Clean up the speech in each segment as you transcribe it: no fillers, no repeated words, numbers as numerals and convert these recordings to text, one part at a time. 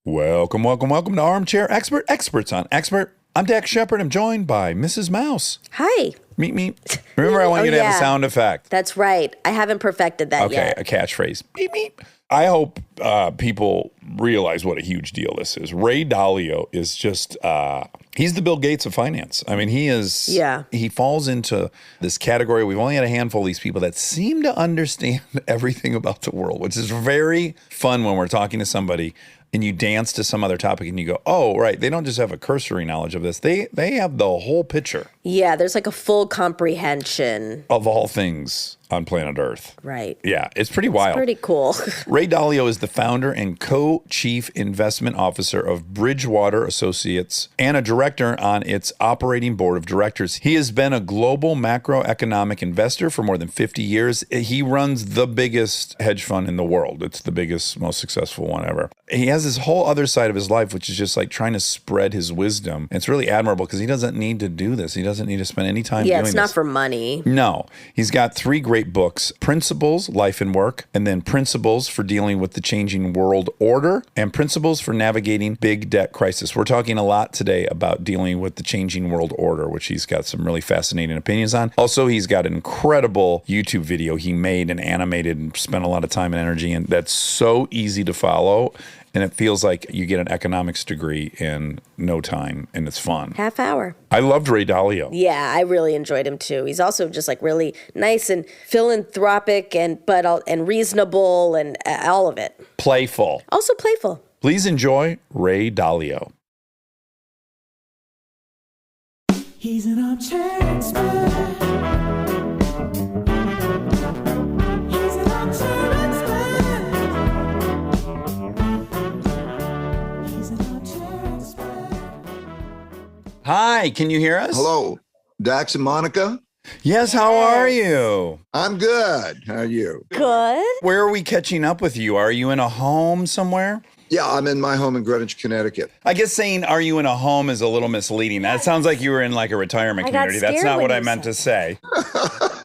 Welcome to Armchair Expert, Experts on Expert. I'm Dax Shepard. I'm joined by Mrs. Mouse. Hi. Meet me. Remember, I want you to have a sound effect. That's right. I haven't perfected that yet. Okay, a catchphrase. Meep, meep. I hope people realize what a huge deal this is. Ray Dalio is just, he's the Bill Gates of finance. I mean, he is, he falls into this category. We've only had a handful of these people that seem to understand everything about the world, which is very fun when we're talking to somebody and you dance to some other topic and you go, oh, right, they don't just have a cursory knowledge of this. They have the whole picture. Yeah, there's like a full comprehension. Of all things on planet Earth. Right. Yeah, it's pretty wild. It's pretty cool. Ray Dalio is the founder and co-chief investment officer of Bridgewater Associates and a director on its operating board of directors. He has been a global macroeconomic investor for more than 50 years. He runs the biggest hedge fund in the world. It's the biggest, most successful one ever. He has this whole other side of his life, which is just like trying to spread his wisdom. And it's really admirable because he doesn't need to do this. He doesn't need to spend any time doing this. Yeah, it's not for money. No. He's got 3 great books: Principles, Life and Work, and then Principles for Dealing with the Changing World Order, and Principles for Navigating Big Debt Crisis. We're talking a lot today about dealing with the changing world order, which he's got some really fascinating opinions on. Also, he's got an incredible YouTube video he made and animated and spent a lot of time and energy in that's so easy to follow. And it feels like you get an economics degree in no time, and it's fun. Half hour. I loved Ray Dalio. Yeah, I really enjoyed him too. He's also just like really nice and philanthropic and reasonable and all of it. Playful. Also playful. Please enjoy Ray Dalio. He's an armchair expert. He's an armchair expert. He's an armchair expert. Hi, can you hear us? Hello, Dax and Monica. Yes, how are you? I'm good. How are you? Good. Where are we catching up with you? Are you in a home somewhere? Yeah, I'm in my home in Greenwich, Connecticut. I guess saying "are you in a home" is a little misleading. That sounds like you were in like a retirement community. That's not what I meant to say.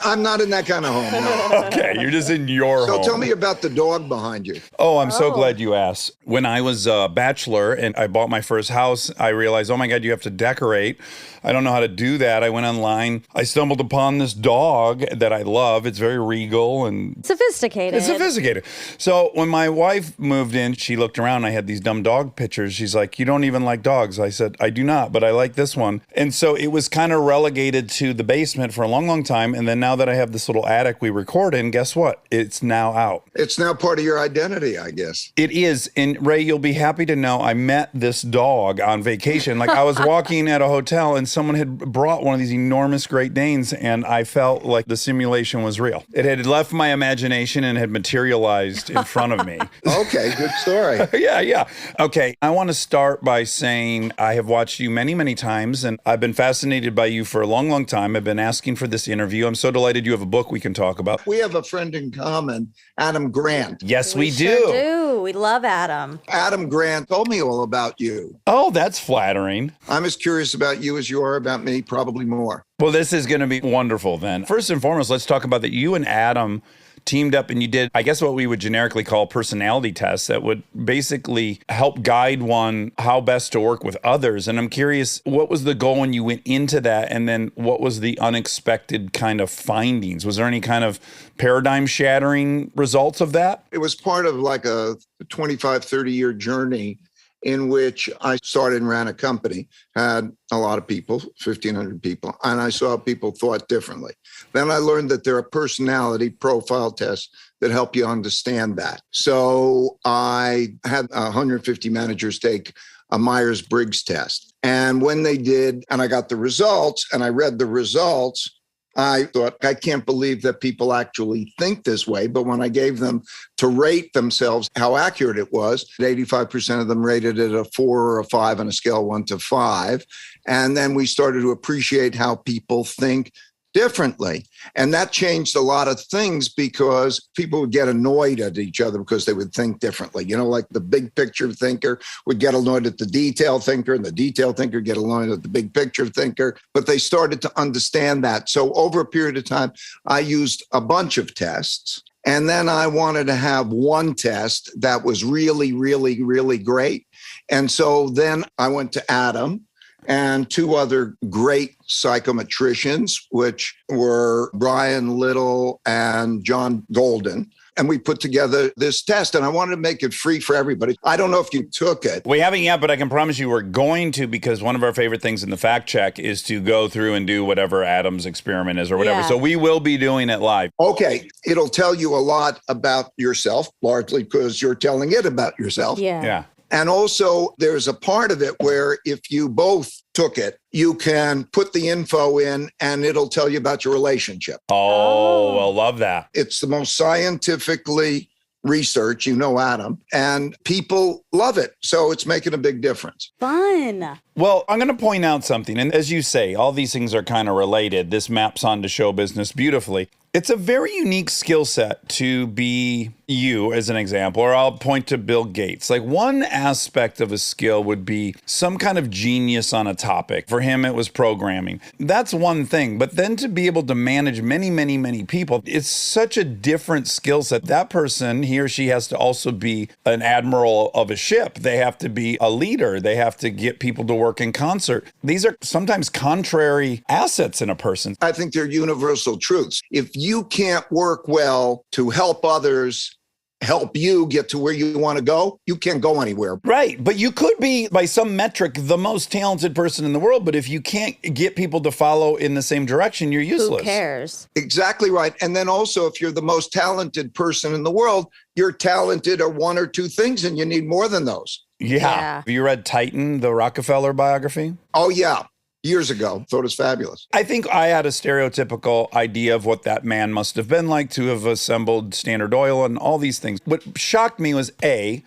I'm not in that kind of home, no. Okay, you're just in your home. So tell me about the dog behind you. Oh, I'm so glad you asked. When I was a bachelor and I bought my first house, I realized, oh my God, you have to decorate. I don't know how to do that. I went online. I stumbled upon this dog that I love. It's very regal and Sophisticated. It's sophisticated. So when my wife moved in, she looked around. I had these dumb dog pictures. She's like, you don't even like dogs. I said, I do not, but I like this one. And so it was kind of relegated to the basement for a long, long time. And then now that I have this little attic we record in, guess what? It's now out. It's now part of your identity, I guess. It is. And Ray, you'll be happy to know I met this dog on vacation. Like I was walking at a hotel and someone had brought one of these enormous Great Danes and I felt like the simulation was real. It had left my imagination and had materialized in front of me. Okay, good story. Yeah. Okay, I want to start by saying I have watched you many, many times and I've been fascinated by you for a long, long time. I've been asking for this interview. I'm so delighted you have a book we can talk about. We have a friend in common, Adam Grant. Yes, we do. Sure do. We love Adam. Adam Grant told me all about you. Oh, that's flattering. I'm as curious about you as you are about me, probably more. Well, this is going to be wonderful then. First and foremost, let's talk about that you and Adam teamed up and you did, I guess, what we would generically call personality tests that would basically help guide one how best to work with others. And I'm curious, what was the goal when you went into that? And then what was the unexpected kind of findings? Was there any kind of paradigm shattering results of that? It was part of like a 25, 30-year journey in which I started and ran a company, had a lot of people, 1,500 people, and I saw people thought differently. Then I learned that there are personality profile tests that help you understand that. So I had 150 managers take a Myers-Briggs test. And when they did, and I got the results, and I read the results, I thought, I can't believe that people actually think this way. But when I gave them to rate themselves, how accurate it was, 85% of them rated it a 4 or a 5 on a scale of 1 to 5. And then we started to appreciate how people think differently. And that changed a lot of things because people would get annoyed at each other because they would think differently. You know, like the big picture thinker would get annoyed at the detail thinker and the detail thinker get annoyed at the big picture thinker. But they started to understand that. So over a period of time, I used a bunch of tests. And then I wanted to have one test that was really, really, really great. And so then I went to Adam and two other great psychometricians, which were Brian Little and John Golden. And we put together this test, and I wanted to make it free for everybody. I don't know if you took it. We haven't yet, but I can promise you we're going to, because one of our favorite things in the fact check is to go through and do whatever Adam's experiment is or whatever. Yeah. So we will be doing it live. Okay, it'll tell you a lot about yourself, largely because you're telling it about yourself. Yeah. And also, there's a part of it where if you both took it, you can put the info in and it'll tell you about your relationship. Oh, well, love that. It's the most scientifically researched, Adam, and people love it. So it's making a big difference. Fun. Well, I'm going to point out something. And as you say, all these things are kind of related. This maps onto show business beautifully. It's a very unique skill set to be you, as an example, or I'll point to Bill Gates. Like, one aspect of a skill would be some kind of genius on a topic. For him, it was programming. That's one thing. But then to be able to manage many, many, many people, it's such a different skill set. That person, he or she, has to also be an admiral of a ship. They have to be a leader. They have to get people to work in concert. These are sometimes contrary assets in a person. I think they're universal truths. If you can't work well to help others help you get to where you want to go, you can't go anywhere. Right. But you could be, by some metric, the most talented person in the world. But if you can't get people to follow in the same direction, you're useless. Who cares? Exactly right. And then also, if you're the most talented person in the world, you're talented at one or two things and you need more than those. Yeah. Have you read Titan, the Rockefeller biography? Oh, yeah. Years ago. Thought it was fabulous. I think I had a stereotypical idea of what that man must have been like to have assembled Standard Oil and all these things. What shocked me was, A,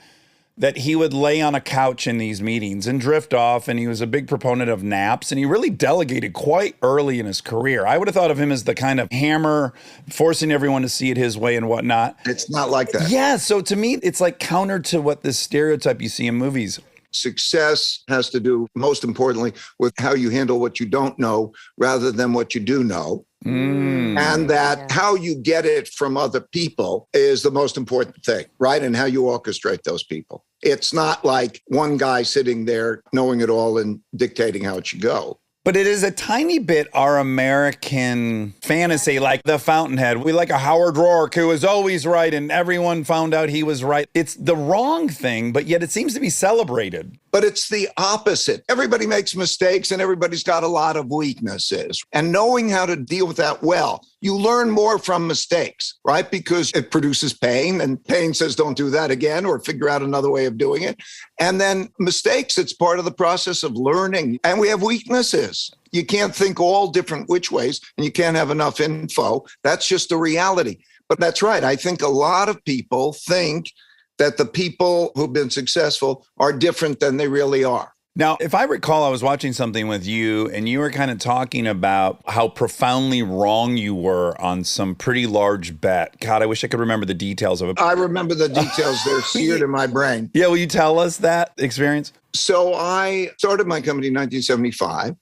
that he would lay on a couch in these meetings and drift off, and he was a big proponent of naps, and he really delegated quite early in his career. I would have thought of him as the kind of hammer, forcing everyone to see it his way and whatnot. It's not like that. Yeah, so to me, it's like counter to what this stereotype you see in movies. Success has to do, most importantly, with how you handle what you don't know rather than what you do know. And that how you get it from other people is the most important thing, right? And how you orchestrate those people. It's not like one guy sitting there knowing it all and dictating how it should go. But it is a tiny bit our American fantasy, like the Fountainhead. We like a Howard Rourke who was always right and everyone found out he was right. It's the wrong thing, but yet it seems to be celebrated. But it's the opposite. Everybody makes mistakes and everybody's got a lot of weaknesses. And knowing how to deal with that well, you learn more from mistakes, right? Because it produces pain, and pain says don't do that again or figure out another way of doing it. And then mistakes, it's part of the process of learning. And we have weaknesses. You can't think all different which ways, and you can't have enough info. That's just a reality. But that's right. I think a lot of people think that the people who've been successful are different than they really are. Now, if I recall, I was watching something with you and you were kind of talking about how profoundly wrong you were on some pretty large bet. God, I wish I could remember the details of it. I remember the details. They're seared in my brain. Yeah, will you tell us that experience? So I started my company in 1975.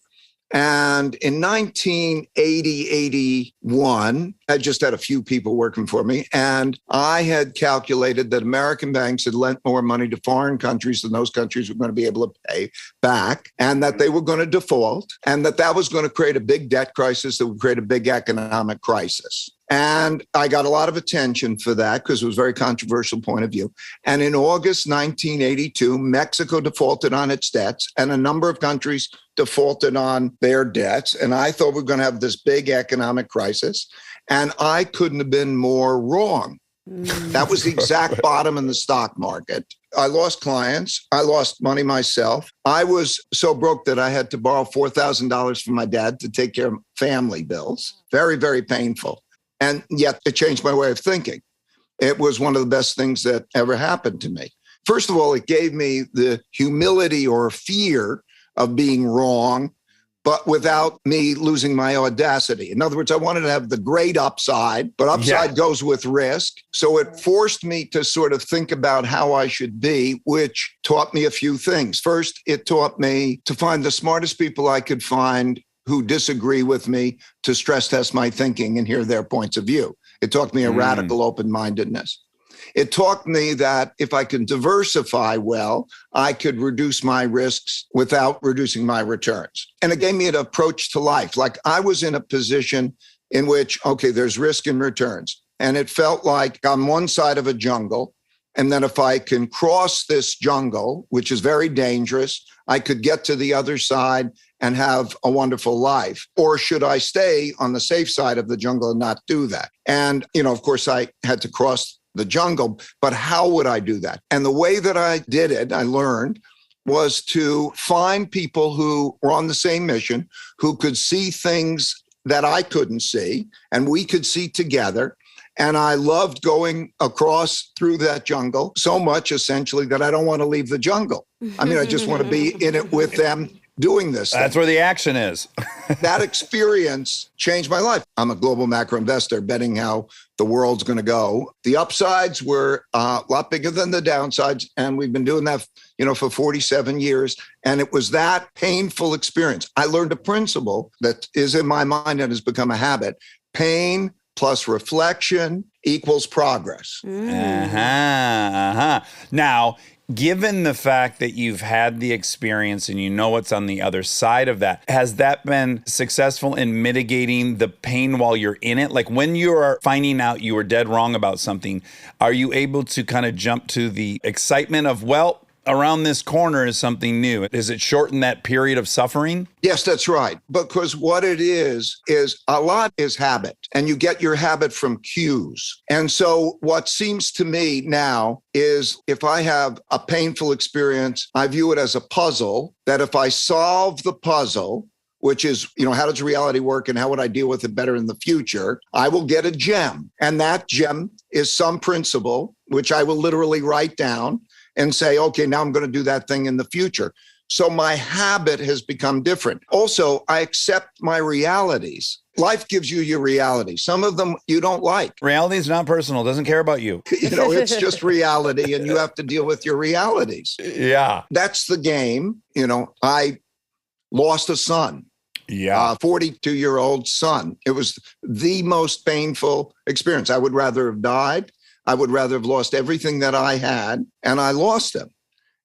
And in 1980, 81, I just had a few people working for me. And I had calculated that American banks had lent more money to foreign countries than those countries were going to be able to pay back, and that they were going to default, and that was going to create a big debt crisis that would create a big economic crisis. And I got a lot of attention for that because it was a very controversial point of view. And in August 1982, Mexico defaulted on its debts and a number of countries defaulted on their debts. And I thought we were going to have this big economic crisis. And I couldn't have been more wrong. That was the exact bottom in the stock market. I lost clients. I lost money myself. I was so broke that I had to borrow $4,000 from my dad to take care of family bills. Very, very painful. And yet it changed my way of thinking. It was one of the best things that ever happened to me. First of all, it gave me the humility or fear of being wrong, but without me losing my audacity. In other words, I wanted to have the great upside, but upside goes with risk. So it forced me to sort of think about how I should be, which taught me a few things. First, it taught me to find the smartest people I could find who disagree with me, to stress test my thinking and hear their points of view. It taught me a radical open-mindedness. It taught me that if I can diversify well, I could reduce my risks without reducing my returns. And it gave me an approach to life. Like I was in a position in which, okay, there's risk and returns. And it felt like I'm one side of a jungle. And then if I can cross this jungle, which is very dangerous, I could get to the other side and have a wonderful life. Or should I stay on the safe side of the jungle and not do that? And, of course, I had to cross the jungle, but how would I do that? And the way that I did it, I learned, was to find people who were on the same mission, who could see things that I couldn't see, and we could see together. And I loved going across through that jungle so much, essentially, that I don't want to leave the jungle. I mean, I just want to be in it with them doing this. That's where the action is. That experience changed my life. I'm a global macro investor betting how the world's going to go. The upsides were a lot bigger than the downsides. And we've been doing that, for 47 years. And it was that painful experience. I learned a principle that is in my mind and has become a habit. Pain plus reflection equals progress. Now, given the fact that you've had the experience and you know what's on the other side of that, has that been successful in mitigating the pain while you're in it? Like when you are finding out you were dead wrong about something, are you able to kind of jump to the excitement of, well, around this corner is something new? Does it shorten that period of suffering? Yes, that's right. Because what it is a lot is habit, and you get your habit from cues. And so what seems to me now is if I have a painful experience, I view it as a puzzle, that if I solve the puzzle, which is, how does reality work and how would I deal with it better in the future, I will get a gem. And that gem is some principle, which I will literally write down and say, okay, now I'm going to do that thing in the future. So my habit has become different. Also, I accept my realities. Life gives you your reality. Some of them you don't like. Reality is not personal, doesn't care about you. It's just reality, and you have to deal with your realities. Yeah. That's the game. I lost a son. Yeah. 42-year-old son. It was the most painful experience. I would rather have died. I would rather have lost everything that I had, and I lost him.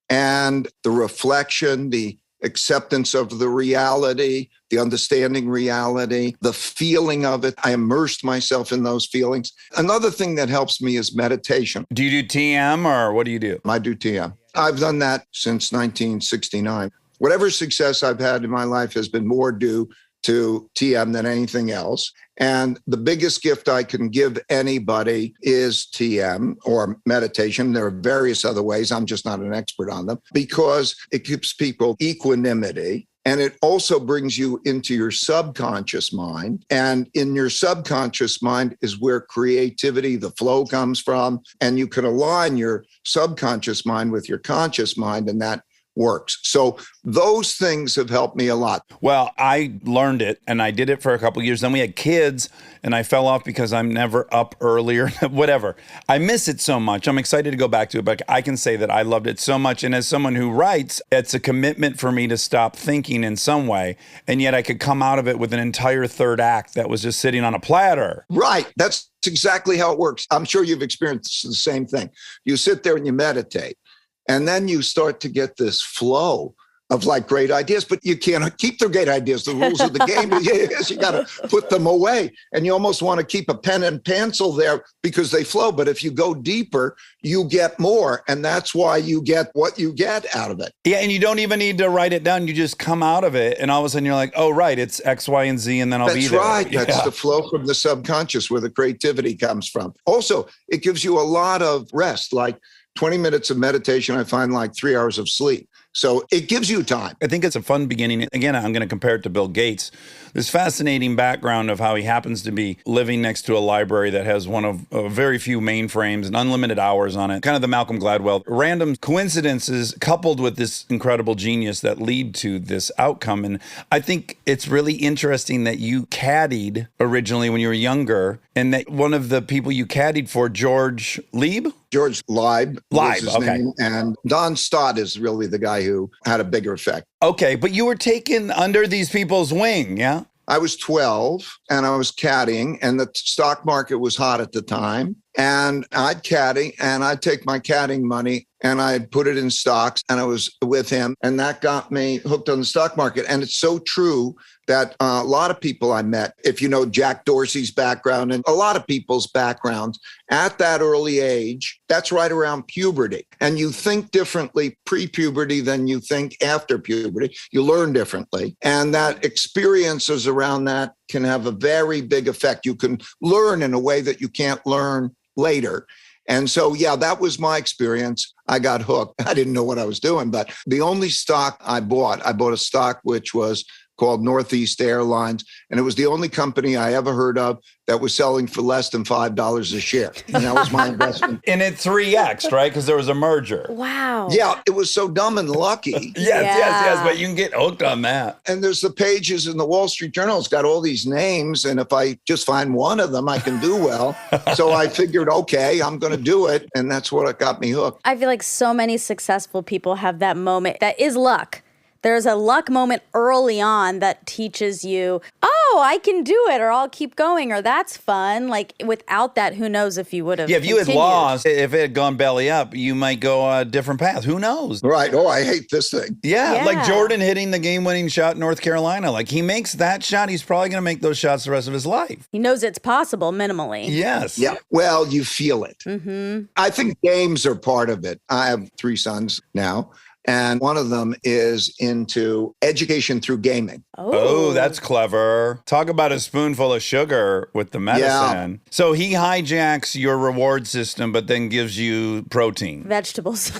And the reflection, the acceptance of the reality, the understanding reality, the feeling of it, I immersed myself in those feelings. Another thing that helps me is meditation. Do you do TM or what do you do? I do TM. I've done that since 1969. Whatever success I've had in my life has been more due to TM than anything else. And the biggest gift I can give anybody is TM or meditation. There are various other ways. I'm just not an expert on them because it gives people equanimity. And it also brings you into your subconscious mind. And in your subconscious mind is where creativity, the flow comes from. And you can align your subconscious mind with your conscious mind, and that works. So those things have helped me a lot. Well, I learned it and I did it for a couple of years. Then we had kids and I fell off because I'm never up earlier, whatever. I miss it so much. I'm excited to go back to it, but I can say that I loved it so much. And as someone who writes, it's a commitment for me to stop thinking in some way. And yet I could come out of it with an entire third act that was just sitting on a platter. Right. That's exactly how it works. I'm sure you've experienced the same thing. You sit there and you meditate. And then you start to get this flow of like great ideas, but you can't keep the great ideas. The rules of the game is you got to put them away. And you almost want to keep a pen and pencil there because they flow. But if you go deeper, you get more. And that's why you get what you get out of it. Yeah. And you don't even need to write it down. You just come out of it. And all of a sudden you're like, oh, right, it's X, Y, and Z. And then I'll be there. That's right. Yeah. That's the flow from the subconscious where the creativity comes from. Also, it gives you a lot of rest, like 20 minutes of meditation, I find like 3 hours of sleep. So it gives you time. I think it's a fun beginning. Again, I'm going to compare it to Bill Gates. This fascinating background of how he happens to be living next to a library that has one of very few mainframes and unlimited hours on it. Kind of the Malcolm Gladwell. Random coincidences coupled with this incredible genius that lead to this outcome. And I think it's really interesting that you caddied originally when you were younger, and that one of the people you caddied for, George Lieb? George Lieb. Lieb, his okay. name, and Don Stott is really the guy who had a bigger effect. Okay, but you were taken under these people's wing, yeah? I was 12 and I was caddying, and the stock market was hot at the time. And I'd caddy and I'd take my caddying money and I'd put it in stocks, and I was with him, and that got me hooked on the stock market. And it's so true that a lot of people I met, if you know Jack Dorsey's background and a lot of people's backgrounds at that early age, that's right around puberty. And you think differently pre-puberty than you think after puberty. You learn differently. And that experiences around that can have a very big effect. You can learn in a way that you can't learn later. And so, yeah, that was my experience. I got hooked. I didn't know what I was doing, but the only stock I bought a stock which was called Northeast Airlines. And it was the only company I ever heard of that was selling for less than $5 a share. And that was my investment. And it 3X'd, right? Because there was a merger. Wow. Yeah, it was so dumb and lucky. Yes. But you can get hooked on that. And there's the pages in the Wall Street Journal. It's got all these names. And if I just find one of them, I can do well. So I figured, okay, I'm going to do it. And that's what got me hooked. I feel like so many successful people have that moment that is luck. There's a luck moment early on that teaches you, oh, I can do it, or I'll keep going, or that's fun. Like without that, who knows if you would have. Yeah, if you had continued. lost, if it had gone belly up, you might go a different path. Who knows? Right. Oh, I hate this thing. Yeah, like Yeah. Jordan hitting the game-winning shot in North Carolina. Like he makes that shot, he's probably going to make those shots the rest of his life. He knows it's possible minimally. Yes. Yeah. Well, you feel it. Mm-hmm. I think games are part of it. I have 3 sons now, and one of them is into education through gaming. Oh, that's clever. Talk about a spoonful of sugar with the medicine. Yeah. So he hijacks your reward system, but then gives you protein. Vegetables.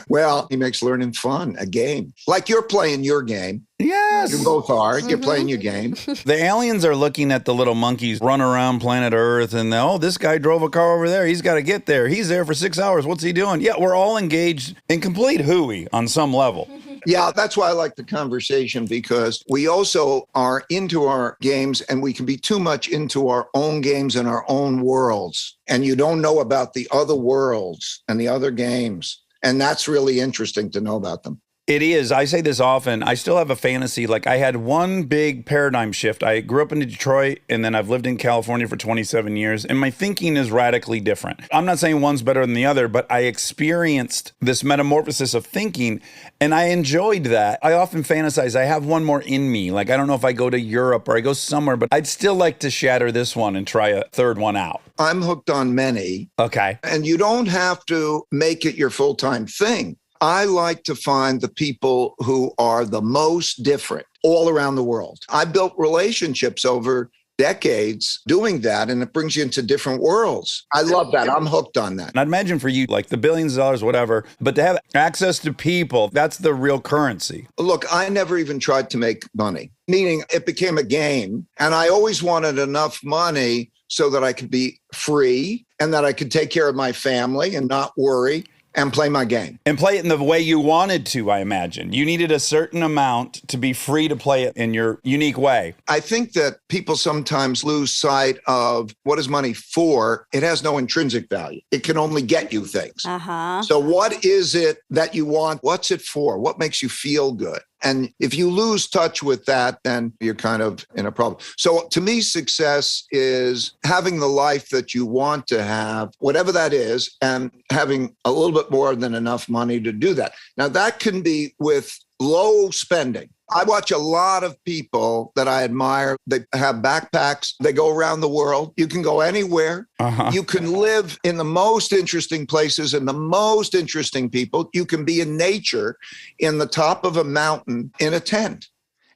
Well, he makes learning fun, a game. Like you're playing your game. Yes. You both are. You're playing your game. The aliens are looking at the little monkeys run around planet Earth and, oh, this guy drove a car over there. He's got to get there. He's there for 6 hours. What's he doing? Yeah, we're all engaged in complete hooey on some level. Yeah, that's why I like the conversation, because we also are into our games and we can be too much into our own games and our own worlds. And you don't know about the other worlds and the other games. And that's really interesting to know about them. It is. I say this often. I still have a fantasy. Like I had one big paradigm shift. I grew up in Detroit and then I've lived in California for 27 years and my thinking is radically different. I'm not saying one's better than the other, but I experienced this metamorphosis of thinking and I enjoyed that. I often fantasize I have one more in me. Like I don't know if I go to Europe or I go somewhere, but I'd still like to shatter this one and try a third one out. I'm hooked on many. Okay. And you don't have to make it your full-time thing. I like to find the people who are the most different all around the world. I built relationships over decades doing that, and it brings you into different worlds. I love that. I'm hooked on that. And I'd imagine for you, like the billions of dollars, whatever, but to have access to people, that's the real currency. Look, I never even tried to make money, meaning it became a game, and I always wanted enough money so that I could be free and that I could take care of my family and not worry and play my game. And play it in the way you wanted to, I imagine. You needed a certain amount to be free to play it in your unique way. I think that people sometimes lose sight of what is money for. It has no intrinsic value. It can only get you things. Uh-huh. So what is it that you want? What's it for? What makes you feel good? And if you lose touch with that, then you're kind of in a problem. So to me, success is having the life that you want to have, whatever that is, and having a little bit more than enough money to do that. Now, that can be with low spending. I watch a lot of people that I admire. They have backpacks. They go around the world. You can go anywhere. You can live in the most interesting places and the most interesting people. You can be in nature in the top of a mountain in a tent.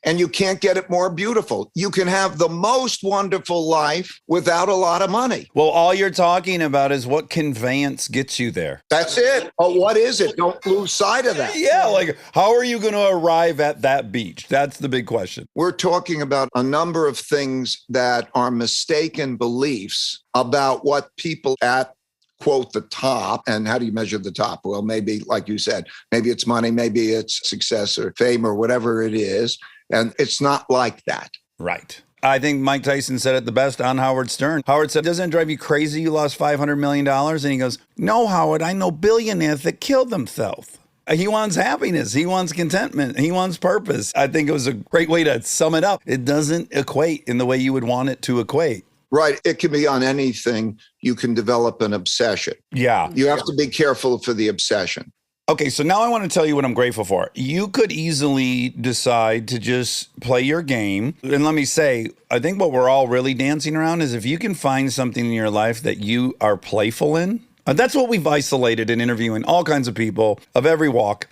And you can't get it more beautiful. You can have the most wonderful life without a lot of money. Well, all you're talking about is what conveyance gets you there. That's it. Oh, what is it? Don't lose sight of that. Yeah, like how are you going to arrive at that beach? That's the big question. We're talking about a number of things that are mistaken beliefs about what people at quote the top. And how do you measure the top? Well, maybe, like you said, maybe it's money, maybe it's success or fame or whatever it is. And it's not like that. Right. I think Mike Tyson said it the best on Howard Stern. Howard said, doesn't it drive you crazy you lost $500 million? And he goes, no, Howard, I know billionaires that killed themselves. He wants happiness. He wants contentment. He wants purpose. I think it was a great way to sum it up. It doesn't equate in the way you would want it to equate. Right. It can be on anything. You can develop an obsession. Yeah. You have to be careful for the obsession. Okay, so now I want to tell you what I'm grateful for. You could easily decide to just play your game. And let me say, I think what we're all really dancing around is if you can find something in your life that you are playful in. That's what we've isolated in interviewing all kinds of people of every walk.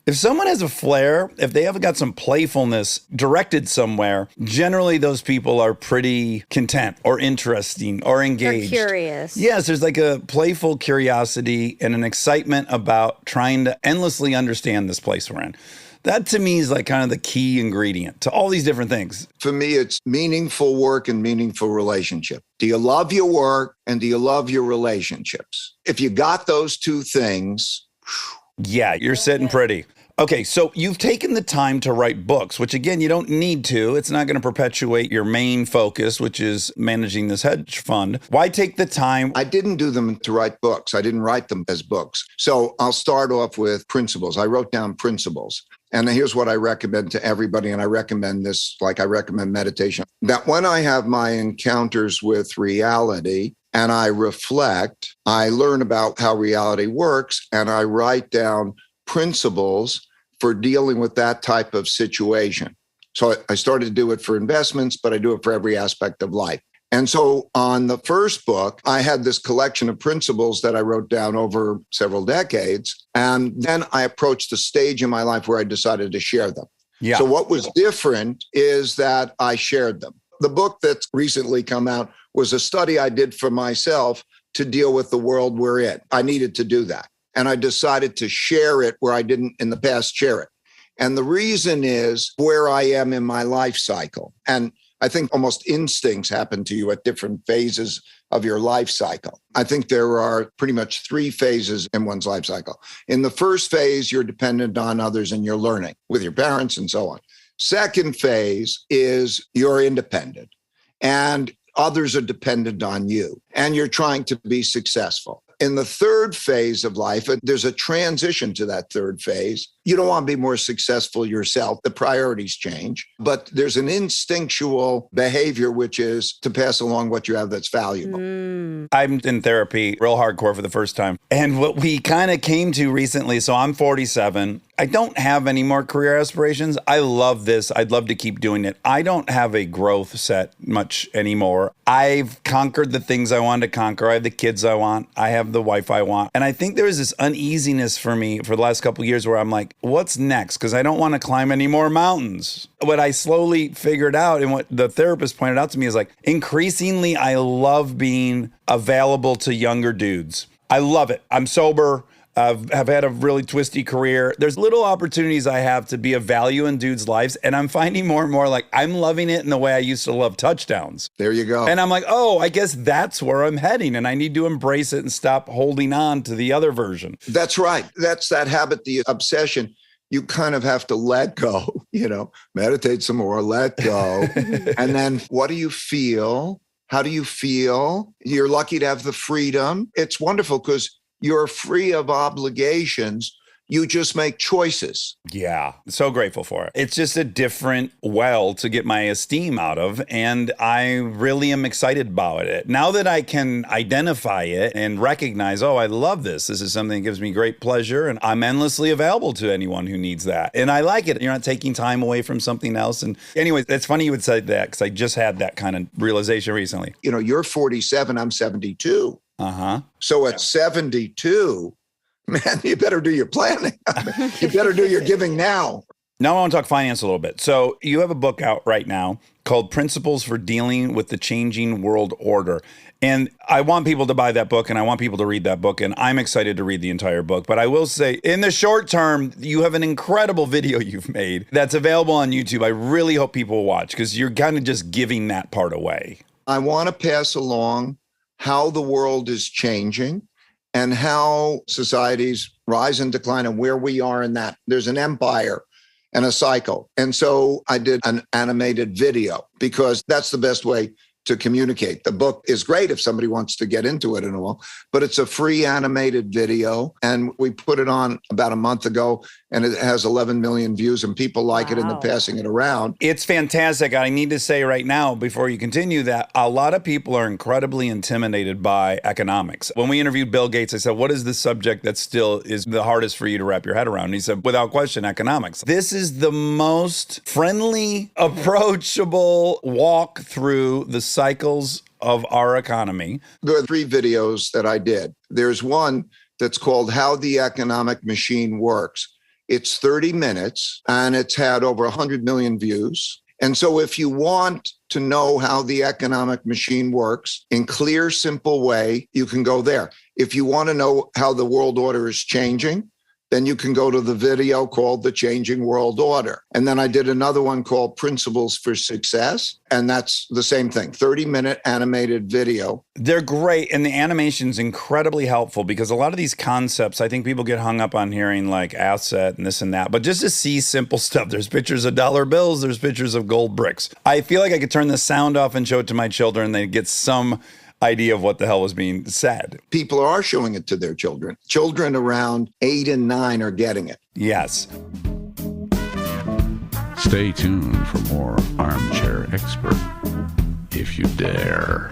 If someone has a flair, if they have got some playfulness directed somewhere, generally those people are pretty content or interesting or engaged. They're curious. Yes, there's like a playful curiosity and an excitement about trying to endlessly understand this place we're in. That to me is like kind of the key ingredient to all these different things. For me, it's meaningful work and meaningful relationship. Do you love your work and do you love your relationships? If you got those two things, yeah, you're sitting pretty. Okay, so you've taken the time to write books, which again, you don't need to. It's not going to perpetuate your main focus, which is managing this hedge fund. Why take the time? I didn't do them to write books. I didn't write them as books. So I'll start off with principles. I wrote down principles. And here's what I recommend to everybody. And I recommend this like I recommend meditation. That when I have my encounters with reality, and I reflect, I learn about how reality works, and I write down principles for dealing with that type of situation. So I started to do it for investments, but I do it for every aspect of life. And so on the first book, I had this collection of principles that I wrote down over several decades. And then I approached a stage in my life where I decided to share them. Yeah. So what was different is that I shared them. The book that's recently come out was a study I did for myself to deal with the world we're in. I needed to do that. And I decided to share it where I didn't in the past share it. And the reason is where I am in my life cycle. And I think almost instincts happen to you at different phases of your life cycle. I think there are pretty much 3 phases in one's life cycle. In the first phase, you're dependent on others and you're learning with your parents and so on. Second phase is you're independent and others are dependent on you and you're trying to be successful. In the third phase of life, there's a transition to that third phase. You don't want to be more successful yourself. The priorities change, but there's an instinctual behavior, which is to pass along what you have that's valuable. I'm in therapy real hardcore for the first time. And what we kind of came to recently, so I'm 47. I don't have any more career aspirations. I love this. I'd love to keep doing it. I don't have a growth set much anymore. I've conquered the things I wanted to conquer. I have the kids I want. I have the wife I want. And I think there was this uneasiness for me for the last couple of years where I'm like, what's next? Because I don't want to climb any more mountains. What I slowly figured out and what the therapist pointed out to me is like, increasingly, I love being available to younger dudes. I love it. I'm sober. Have had a really twisty career. There's little opportunities I have to be of value in dudes' lives. And I'm finding more and more like I'm loving it in the way I used to love touchdowns. There you go. And I'm like, oh, I guess that's where I'm heading. And I need to embrace it and stop holding on to the other version. That's right. That's that habit, the obsession. You kind of have to let go, meditate some more, let go. And then what do you feel? How do you feel? You're lucky to have the freedom. It's wonderful because you're free of obligations. You just make choices. Yeah, so grateful for it. It's just a different well to get my esteem out of, and I really am excited about it. Now that I can identify it and recognize, oh, I love this. This is something that gives me great pleasure, and I'm endlessly available to anyone who needs that. And I like it. You're not taking time away from something else. And anyways, it's funny you would say that because I just had that kind of realization recently. You're 47, I'm 72. Uh-huh. So at 72, man, you better do your planning. You better do your giving now. Now I want to talk finance a little bit. So you have a book out right now called Principles for Dealing with the Changing World Order. And I want people to buy that book and I want people to read that book. And I'm excited to read the entire book. But I will say in the short term, you have an incredible video you've made that's available on YouTube. I really hope people watch because you're kind of just giving that part away. I want to pass along how the world is changing and how societies rise and decline and where we are in that. There's an empire and a cycle. And so I did an animated video because that's the best way to communicate. The book is great if somebody wants to get into it and all, but it's a free animated video. And we put it on about a month ago and it has 11 million views, and people like it, and they're Wow. passing it around. It's fantastic. I need to say right now, before you continue, that a lot of people are incredibly intimidated by economics. When we interviewed Bill Gates, I said, what is the subject that still is the hardest for you to wrap your head around? And he said, without question, economics. This is the most friendly, approachable walk through the cycles of our economy. There are 3 videos that I did. There's one that's called How the Economic Machine Works. It's 30 minutes, and it's had over 100 million views. And so if you want to know how the economic machine works in clear, simple way, you can go there. If you want to know how the world order is changing, then you can go to the video called The Changing World Order. And then I did another one called Principles for Success. And that's the same thing, 30-minute animated video. They're great. And the animation's incredibly helpful because a lot of these concepts, I think people get hung up on hearing like asset and this and that. But just to see simple stuff, there's pictures of dollar bills, there's pictures of gold bricks. I feel like I could turn the sound off and show it to my children and they'd get some idea of what the hell was being said. People are showing it to their children. Children around 8 and 9 are getting it. Yes. Stay tuned for more Armchair Expert, if you dare.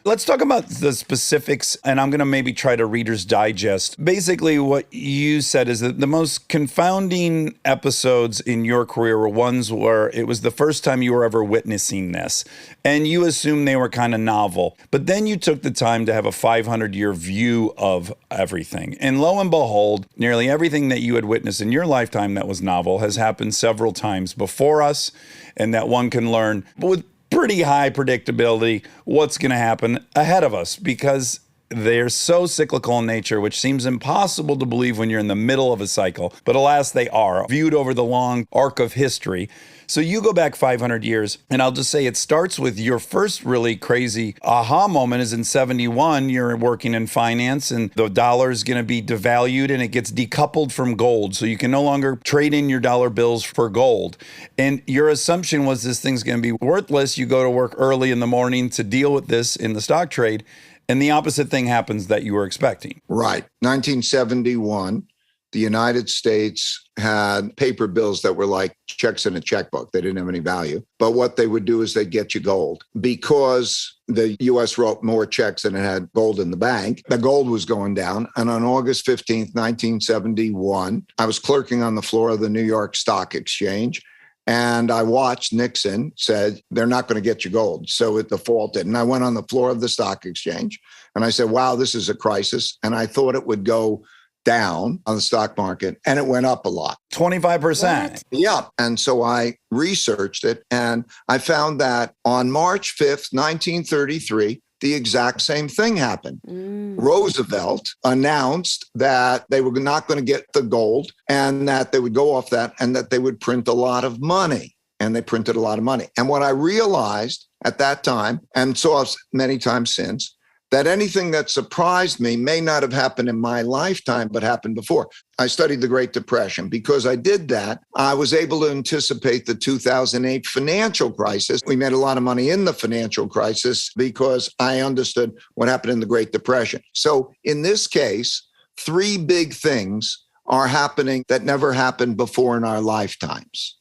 Let's talk about the specifics, and I'm going to maybe try to Reader's Digest. Basically, what you said is that the most confounding episodes in your career were ones where it was the first time you were ever witnessing this, and you assumed they were kind of novel. But then you took the time to have a 500-year view of everything. And lo and behold, nearly everything that you had witnessed in your lifetime that was novel has happened several times before us, and that one can learn with pretty high predictability what's going to happen ahead of us because they're so cyclical in nature, which seems impossible to believe when you're in the middle of a cycle. But alas, they are, viewed over the long arc of history. So you go back 500 years, and I'll just say it starts with your first really crazy aha moment is in 71. You're working in finance, and the dollar is going to be devalued, and it gets decoupled from gold. So you can no longer trade in your dollar bills for gold. And your assumption was this thing's going to be worthless. You go to work early in the morning to deal with this in the stock trade, and the opposite thing happens that you were expecting. Right. 1971, the United States had paper bills that were like checks in a checkbook. They didn't have any value. But what they would do is they'd get you gold. Because the U.S. wrote more checks than it had gold in the bank, the gold was going down. And on August 15th, 1971, I was clerking on the floor of the New York Stock Exchange. And I watched Nixon said, they're not going to get you gold. So it defaulted. And I went on the floor of the stock exchange and I said, wow, this is a crisis. And I thought it would go down on the stock market, and it went up a lot. 25%. Yeah. And so I researched it, and I found that on March 5th, 1933, the exact same thing happened. Roosevelt announced that they were not going to get the gold and that they would go off that and that they would print a lot of money. And they printed a lot of money. And what I realized at that time, and saw many times since, that anything that surprised me may not have happened in my lifetime, but happened before. I studied the Great Depression. Because I did that, I was able to anticipate the 2008 financial crisis. We made a lot of money in the financial crisis because I understood what happened in the Great Depression. So in this case, 3 big things are happening that never happened before in our lifetimes.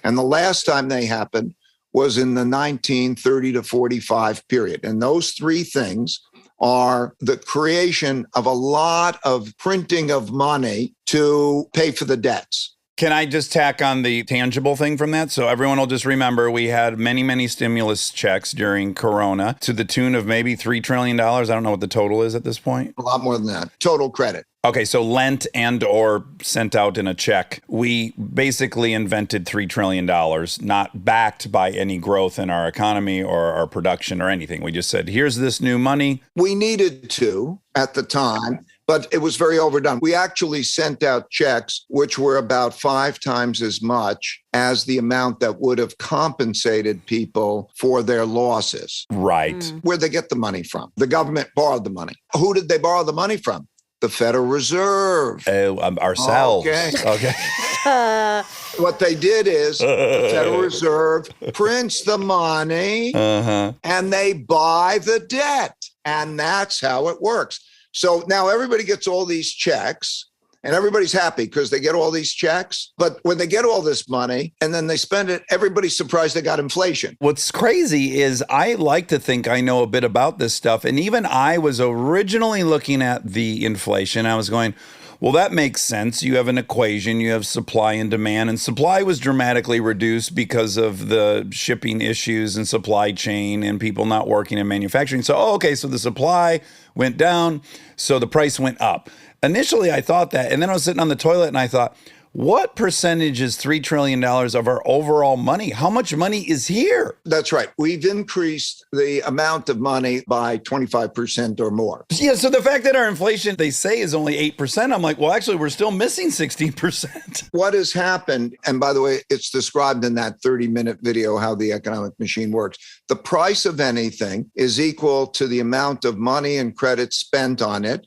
And the last time they happened was in the 1930 to 45 period. And those 3 things are the creation of a lot of printing of money to pay for the debts. Can I just tack on the tangible thing from that? So everyone will just remember we had many, many stimulus checks during Corona to the tune of maybe $3 trillion. I don't know what the total is at this point. A lot more than that. Total credit. Okay, so lent and or sent out in a check. We basically invented $3 trillion, not backed by any growth in our economy or our production or anything. We just said, here's this new money. We needed to at the time, but it was very overdone. We actually sent out checks which were about 5 times as much as the amount that would have compensated people for their losses. Right. Where'd they get the money from? The government borrowed the money. Who did they borrow the money from? The Federal Reserve. Ourselves. Okay. What they did is the Federal Reserve prints the money and they buy the debt. And that's how it works. So now everybody gets all these checks and everybody's happy because they get all these checks. But when they get all this money and then they spend it, everybody's surprised they got inflation. What's crazy is I like to think I know a bit about this stuff. And even I was originally looking at the inflation. I was going, well, that makes sense. You have an equation, you have supply and demand, and supply was dramatically reduced because of the shipping issues and supply chain and people not working in manufacturing. So, okay, so the supply went down, so the price went up. Initially, I thought that, and then I was sitting on the toilet and I thought, what percentage is $3 trillion of our overall money? How much money is here? That's right. We've increased the amount of money by 25% or more. Yeah, so the fact that our inflation, they say, is only 8%, I'm like, well, actually, we're still missing 16%. What has happened, and by the way, it's described in that 30-minute video how the economic machine works. The price of anything is equal to the amount of money and credit spent on it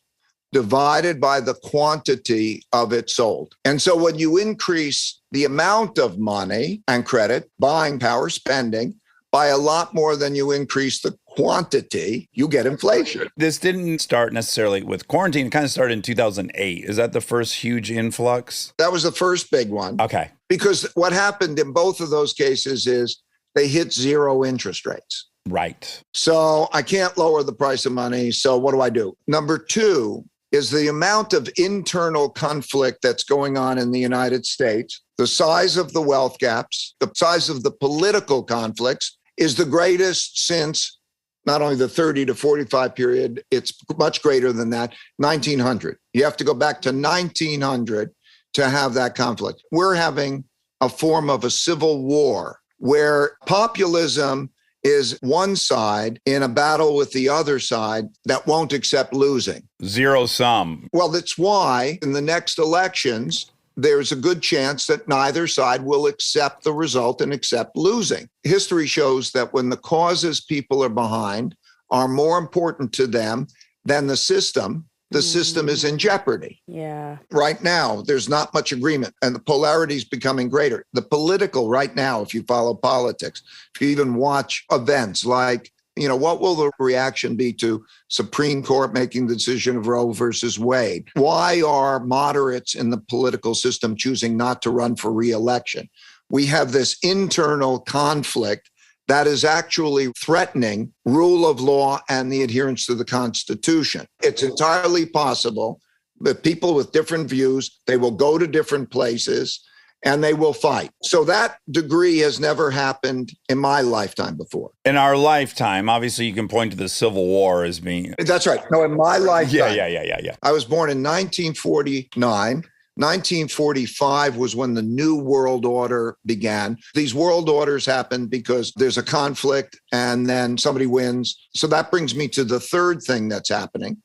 divided by the quantity of it sold. And so when you increase the amount of money and credit, buying power, spending, by a lot more than you increase the quantity, you get inflation. This didn't start necessarily with quarantine. It kind of started in 2008. Is that the first huge influx? That was the first big one. Okay. Because what happened in both of those cases is they hit zero interest rates. Right. So I can't lower the price of money. So what do? Number two is the amount of internal conflict that's going on in the United States, the size of the wealth gaps, the size of the political conflicts is the greatest since not only the 30 to 45 period, it's much greater than that, 1900. You have to go back to 1900 to have that conflict. We're having a form of a civil war where populism is one side in a battle with the other side that won't accept losing. Zero sum. Well, that's why in the next elections, there's a good chance that neither side will accept the result and accept losing. History shows that when the causes people are behind are more important to them than the system is in jeopardy. Yeah. Right now, there's not much agreement and the polarity is becoming greater. The political right now, if you follow politics, if you even watch events like, what will the reaction be to Supreme Court making the decision of Roe versus Wade? Why are moderates in the political system choosing not to run for re-election? We have this internal conflict that is actually threatening rule of law and the adherence to the Constitution. It's entirely possible that people with different views, they will go to different places and they will fight. So that degree has never happened in my lifetime before. In our lifetime, obviously you can point to the Civil War as being... That's right. No, in my lifetime. Yeah. I was born in 1949. 1945 was when the New World Order began. These world orders happen because there's a conflict and then somebody wins. So that brings me to the third thing that's happening,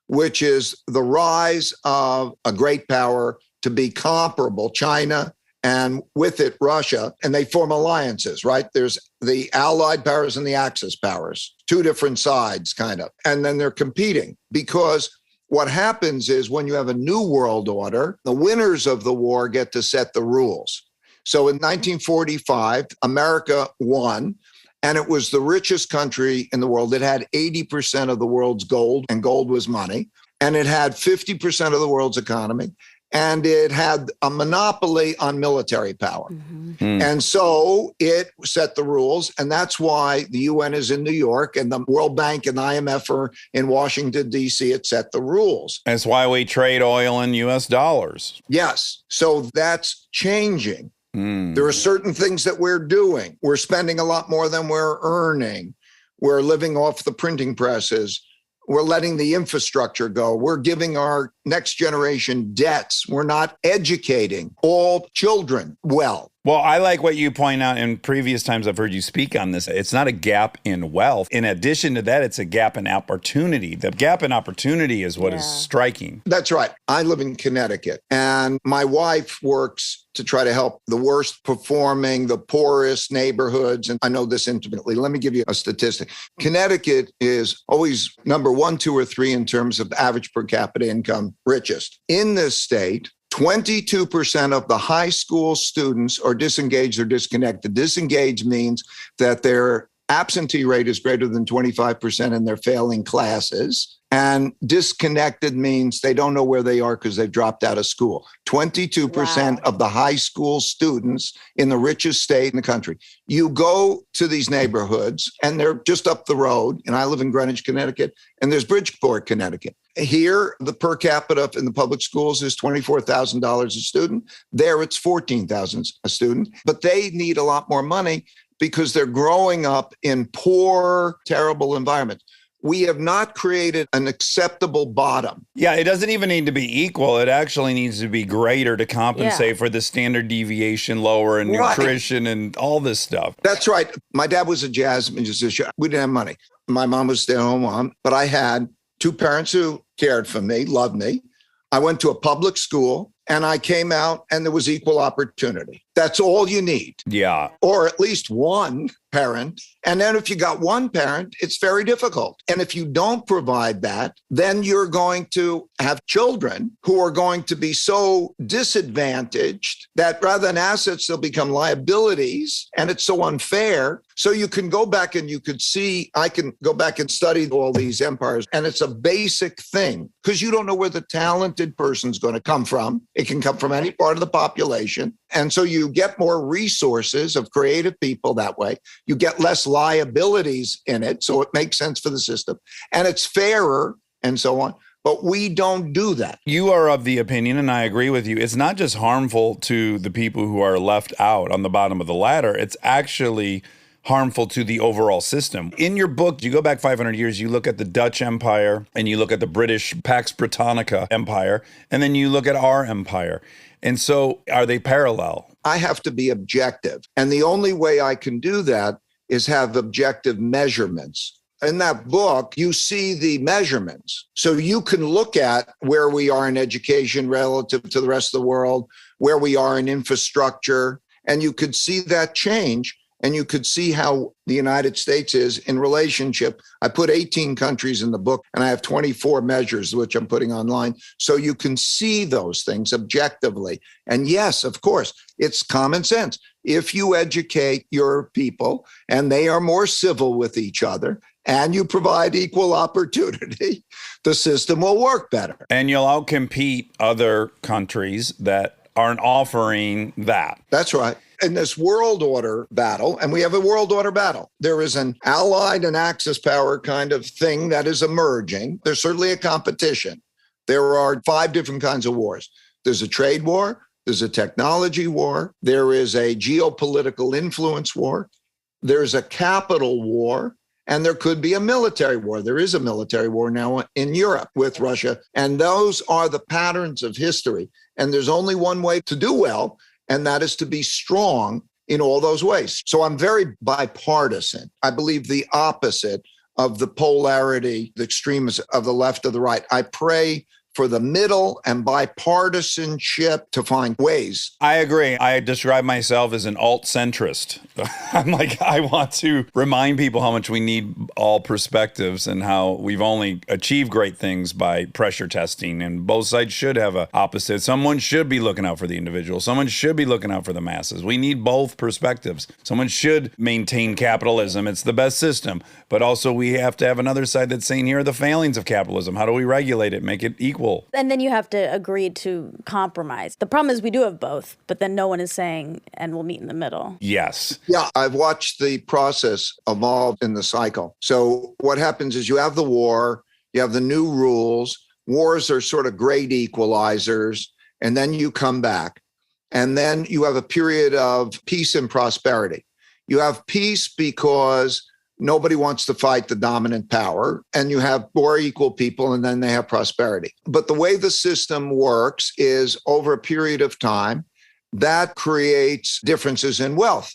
which is the rise of a great power to be comparable, China, and with it, Russia, and they form alliances, right? There's the Allied powers and the Axis powers, two different sides, kind of. And then they're competing because what happens is when you have a new world order, the winners of the war get to set the rules. So in 1945, America won, and it was the richest country in the world. It had 80% of the world's gold, and gold was money. And it had 50% of the world's economy. And it had a monopoly on military power. And so it set the rules. And that's why the UN is in New York and the World Bank and the IMF are in Washington, D.C. It set the rules. That's why we trade oil in U.S. dollars. Yes. So that's changing. There are certain things that we're doing. We're spending a lot more than we're earning. We're living off the printing presses. We're letting the infrastructure go. We're giving our next generation debts. We're not educating all children well. Well, I like what you point out in previous times I've heard you speak on this. It's not a gap in wealth. In addition to that, it's a gap in opportunity. The gap in opportunity is what is striking. That's right. I live in Connecticut, and my wife works to try to help the worst performing, the poorest neighborhoods. And I know this intimately. Let me give you a statistic. Connecticut is always number 1, 2, or 3 in terms of average per capita income, richest. In this state, 22% of the high school students are disengaged or disconnected. Disengaged means that their absentee rate is greater than 25% and they're failing classes. And disconnected means they don't know where they are because they've dropped out of school. 22% of the high school students in the richest state in the country. You go to these neighborhoods and they're just up the road. And I live in Greenwich, Connecticut, and there's Bridgeport, Connecticut. Here, the per capita in the public schools is $24,000 a student. There, it's $14,000 a student. But they need a lot more money because they're growing up in poor, terrible environments. We have not created an acceptable bottom. Yeah, it doesn't even need to be equal. It actually needs to be greater to compensate for the standard deviation lower and nutrition and all this stuff. That's right. My dad was a jazz musician. We didn't have money. My mom was a stay-at-home mom, but I had 2 parents who cared for me, loved me. I went to a public school and I came out and there was equal opportunity. That's all you need. Yeah. Or at least one parent. And then if you got one parent, it's very difficult. And if you don't provide that, then you're going to have children who are going to be so disadvantaged that rather than assets, they'll become liabilities. And it's so unfair. So you can go back and you could see, I can go back and study all these empires. And it's a basic thing because you don't know where the talented person's going to come from. It can come from any part of the population. And so you get more resources of creative people that way. You get less liabilities in it. So it makes sense for the system. And it's fairer and so on. But we don't do that. You are of the opinion, and I agree with you, it's not just harmful to the people who are left out on the bottom of the ladder. It's actually harmful to the overall system. In your book, you go back 500 years, you look at the Dutch Empire, and you look at the British Pax Britannica Empire, and then you look at our empire. And so are they parallel? I have to be objective. And the only way I can do that is have objective measurements. In that book, you see the measurements. So you can look at where we are in education relative to the rest of the world, where we are in infrastructure, and you could see that change. And you could see how the United States is in relationship. I put 18 countries in the book, and I have 24 measures, which I'm putting online. So you can see those things objectively. And yes, of course, it's common sense. If you educate your people and they are more civil with each other, and you provide equal opportunity, the system will work better. And you'll outcompete other countries that aren't offering that. That's right. In this world order battle, and we have a world order battle, there is an allied and axis power kind of thing that is emerging. There's certainly a competition. There are 5 different kinds of wars. There's a trade war. There's a technology war. There is a geopolitical influence war. There's a capital war. And there could be a military war. There is a military war now in Europe with Russia. And those are the patterns of history. And there's only one way to do well, and that is to be strong in all those ways. So I'm very bipartisan. I believe the opposite of the polarity, the extremes of the left or the right. I pray for the middle and bipartisanship to find ways. I agree. I describe myself as an alt-centrist. I'm like, I want to remind people how much we need all perspectives and how we've only achieved great things by pressure testing, and both sides should have an opposite. Someone should be looking out for the individual. Someone should be looking out for the masses. We need both perspectives. Someone should maintain capitalism. It's the best system. But also we have to have another side that's saying, here are the failings of capitalism. How do we regulate it, make it equal? And then you have to agree to compromise. The problem is we do have both, but then no one is saying, and we'll meet in the middle. Yes. Yeah, I've watched the process evolve in the cycle. So what happens is you have the war, you have the new rules. Wars are sort of great equalizers, and then you come back. And then you have a period of peace and prosperity. You have peace because nobody wants to fight the dominant power, and you have more equal people, and then they have prosperity. But the way the system works is over a period of time, that creates differences in wealth.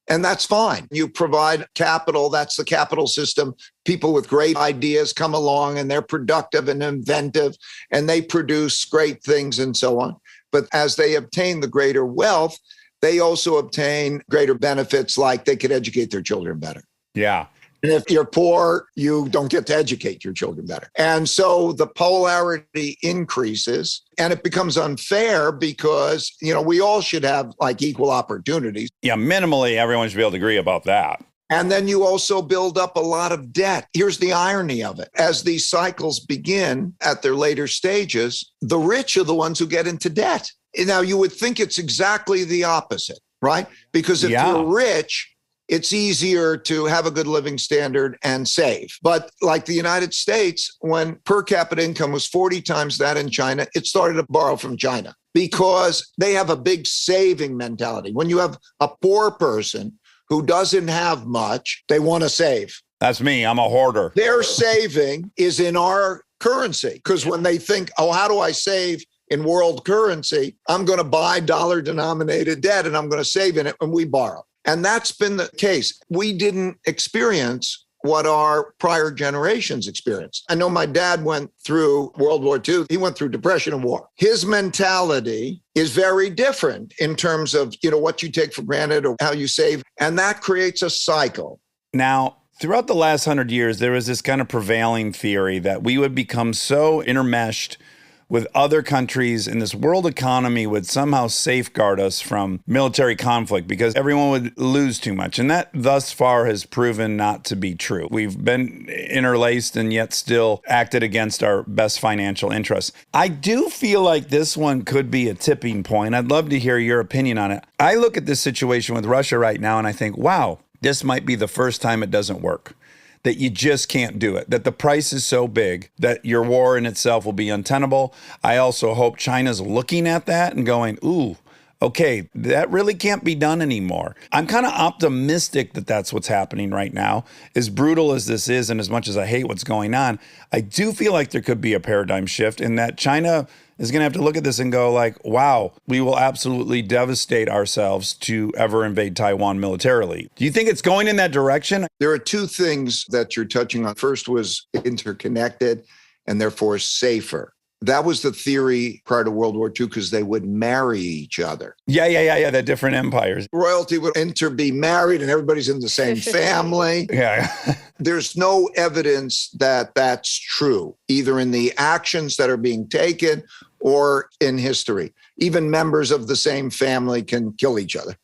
And that's fine. You provide capital. That's the capital system. People with great ideas come along and they're productive and inventive and they produce great things and so on. But as they obtain the greater wealth, they also obtain greater benefits, like they could educate their children better. Yeah. And if you're poor, you don't get to educate your children better. And so the polarity increases and it becomes unfair because, we all should have like equal opportunities. Yeah, minimally, everyone should be able to agree about that. And then you also build up a lot of debt. Here's the irony of it. As these cycles begin at their later stages, the rich are the ones who get into debt. Now, you would think it's exactly the opposite, right? Because if you're rich, it's easier to have a good living standard and save. But like the United States, when per capita income was 40 times that in China, it started to borrow from China because they have a big saving mentality. When you have a poor person who doesn't have much, they want to save. That's me. I'm a hoarder. Their saving is in our currency because when they think, how do I save in world currency? I'm going to buy dollar-denominated debt and I'm going to save in it when we borrow. And that's been the case. We didn't experience what our prior generations experienced. I know my dad went through World War II. He went through depression and war. His mentality is very different in terms of, what you take for granted or how you save. And that creates a cycle. Now, throughout the last 100 years, there was this kind of prevailing theory that we would become so intermeshed with other countries and this world economy would somehow safeguard us from military conflict because everyone would lose too much. And that thus far has proven not to be true. We've been interlaced and yet still acted against our best financial interests. I do feel like this one could be a tipping point. I'd love to hear your opinion on it. I look at this situation with Russia right now and I think, wow, this might be the first time it doesn't work. That you just can't do it, that the price is so big that your war in itself will be untenable. I also hope China's looking at that and going, ooh, okay, that really can't be done anymore. I'm kind of optimistic that that's what's happening right now. As brutal as this is and as much as I hate what's going on, I do feel like there could be a paradigm shift in that China is going to have to look at this and go like, wow, we will absolutely devastate ourselves to ever invade Taiwan militarily. Do you think it's going in that direction? There are two things that you're touching on. First was interconnected and therefore safer. That was the theory prior to World War II because they would marry each other. Yeah, the different empires. Royalty would be married and everybody's in the same family. Yeah. There's no evidence that that's true, either in the actions that are being taken or in history. Even members of the same family can kill each other.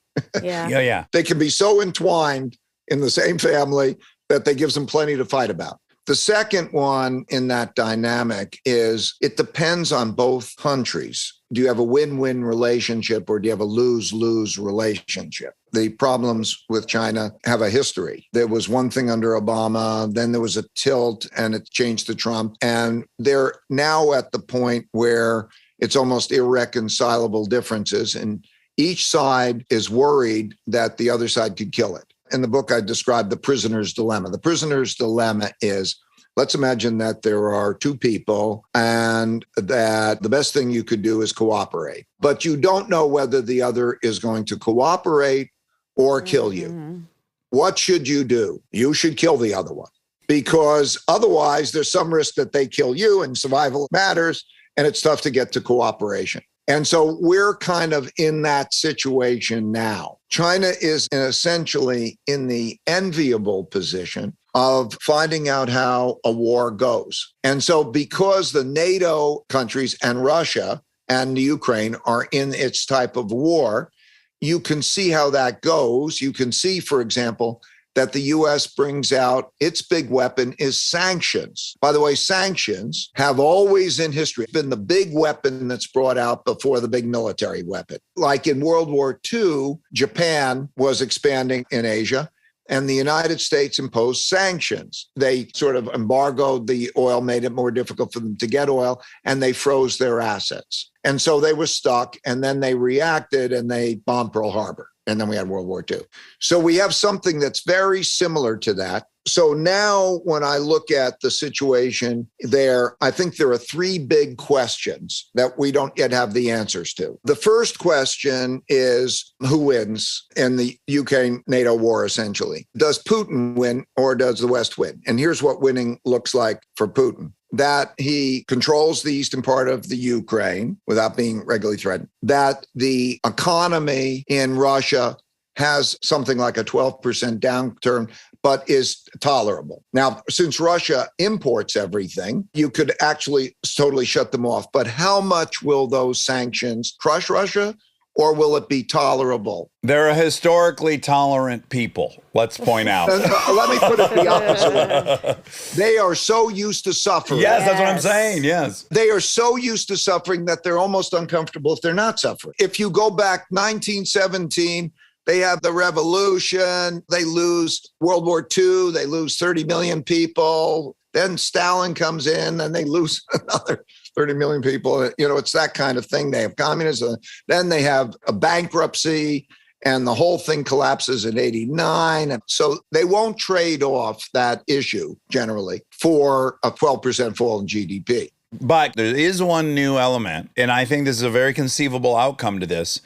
Yeah. They can be so entwined in the same family that they gives them plenty to fight about. The second one in that dynamic is it depends on both countries. Do you have a win-win relationship or do you have a lose-lose relationship? The problems with China have a history. There was one thing under Obama, then there was a tilt and it changed to Trump. And they're now at the point where it's almost irreconcilable differences. And each side is worried that the other side could kill it. In the book, I described the prisoner's dilemma. The prisoner's dilemma is, let's imagine that there are two people and that the best thing you could do is cooperate, but you don't know whether the other is going to cooperate or kill you. What should you do? You should kill the other one because otherwise there's some risk that they kill you and survival matters and it's tough to get to cooperation. And so we're kind of in that situation now. China is essentially in the enviable position of finding out how a war goes. And so because the NATO countries and Russia and the Ukraine are in its type of war, you can see how that goes. You can see, for example, that the U.S. brings out its big weapon is sanctions. By the way, sanctions have always in history been the big weapon that's brought out before the big military weapon. Like in World War II, Japan was expanding in Asia and the United States imposed sanctions. They sort of embargoed the oil, made it more difficult for them to get oil, and they froze their assets. And so they were stuck, and then they reacted and they bombed Pearl Harbor. And then we had World War II. So we have something that's very similar to that. So now when I look at the situation there, I think there are three big questions that we don't yet have the answers to. The first question is who wins in the UK-NATO war, essentially? Does Putin win or does the West win? And here's what winning looks like for Putin. That he controls the eastern part of the Ukraine without being regularly threatened, that the economy in Russia has something like a 12% downturn, but is tolerable. Now, since Russia imports everything, you could actually totally shut them off. But how much will those sanctions crush Russia? Or will it be tolerable? They're a historically tolerant people, let's point out. Let me put it the opposite way. They are so used to suffering. Yes, that's what I'm saying, yes. They are so used to suffering that they're almost uncomfortable if they're not suffering. If you go back 1917, they have the revolution, they lose World War II, they lose 30 million people. Then Stalin comes in and they lose another 30 million people. You know, it's that kind of thing. They have communism. Then they have a bankruptcy and the whole thing collapses in 89. And so they won't trade off that issue generally for a 12% fall in GDP. But there is one new element, and I think this is a very conceivable outcome to this.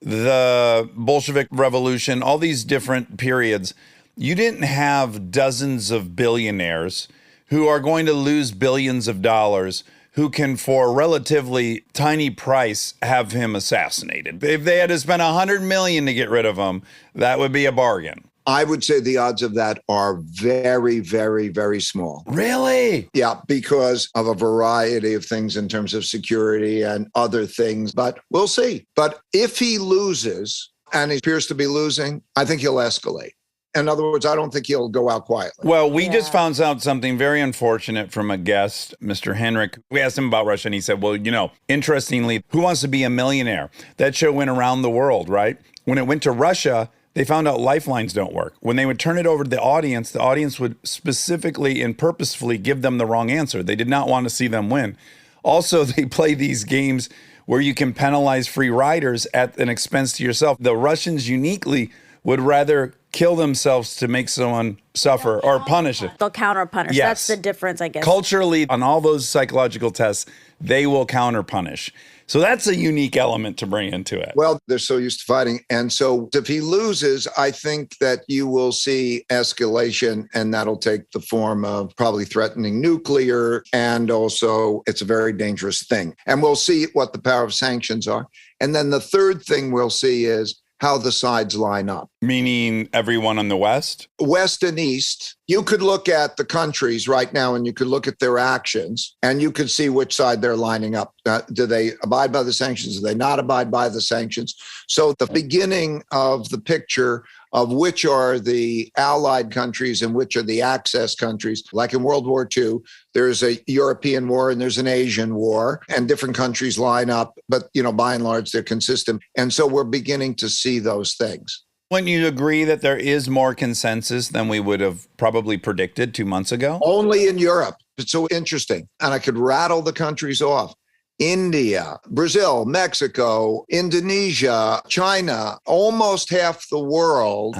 The Bolshevik Revolution, all these different periods, you didn't have dozens of billionaires who are going to lose billions of dollars who can, for a relatively tiny price, have him assassinated. If they had to spend $100 million to get rid of him, that would be a bargain. I would say the odds of that are very, very, very small. Really? Yeah, because of a variety of things in terms of security and other things, but we'll see. But if he loses, and he appears to be losing, I think he'll escalate. In other words, I don't think he'll go out quietly. Well, we just found out something very unfortunate from a guest, Mr. Henrik. We asked him about Russia, and he said, well, you know, interestingly, Who Wants to Be a Millionaire? That show went around the world, right? When it went to Russia, they found out lifelines don't work. When they would turn it over to the audience would specifically and purposefully give them the wrong answer. They did not want to see them win. Also, they play these games where you can penalize free riders at an expense to yourself. The Russians uniquely would rather kill themselves to make someone suffer or punish it. They'll counter punish. Yes. That's the difference, I guess. Culturally, on all those psychological tests, they will counter punish. So that's a unique element to bring into it. Well, they're so used to fighting. And so if he loses, I think that you will see escalation, and that'll take the form of probably threatening nuclear. And also, it's a very dangerous thing. And we'll see what the power of sanctions are. And then the third thing we'll see is how the sides line up. Meaning everyone on the West? West and East, you could look at the countries right now and you could look at their actions and you could see which side they're lining up. Do they abide by the sanctions? Do they not abide by the sanctions? So the beginning of the picture of which are the allied countries and which are the access countries. Like in World War II, there's a European war and there's an Asian war, and different countries line up, but you know, by and large, they're consistent. And so we're beginning to see those things. Wouldn't you agree that there is more consensus than we would have probably predicted 2 months ago? Only in Europe. It's so interesting. And I could rattle the countries off. India, Brazil, Mexico, Indonesia, China, almost half the world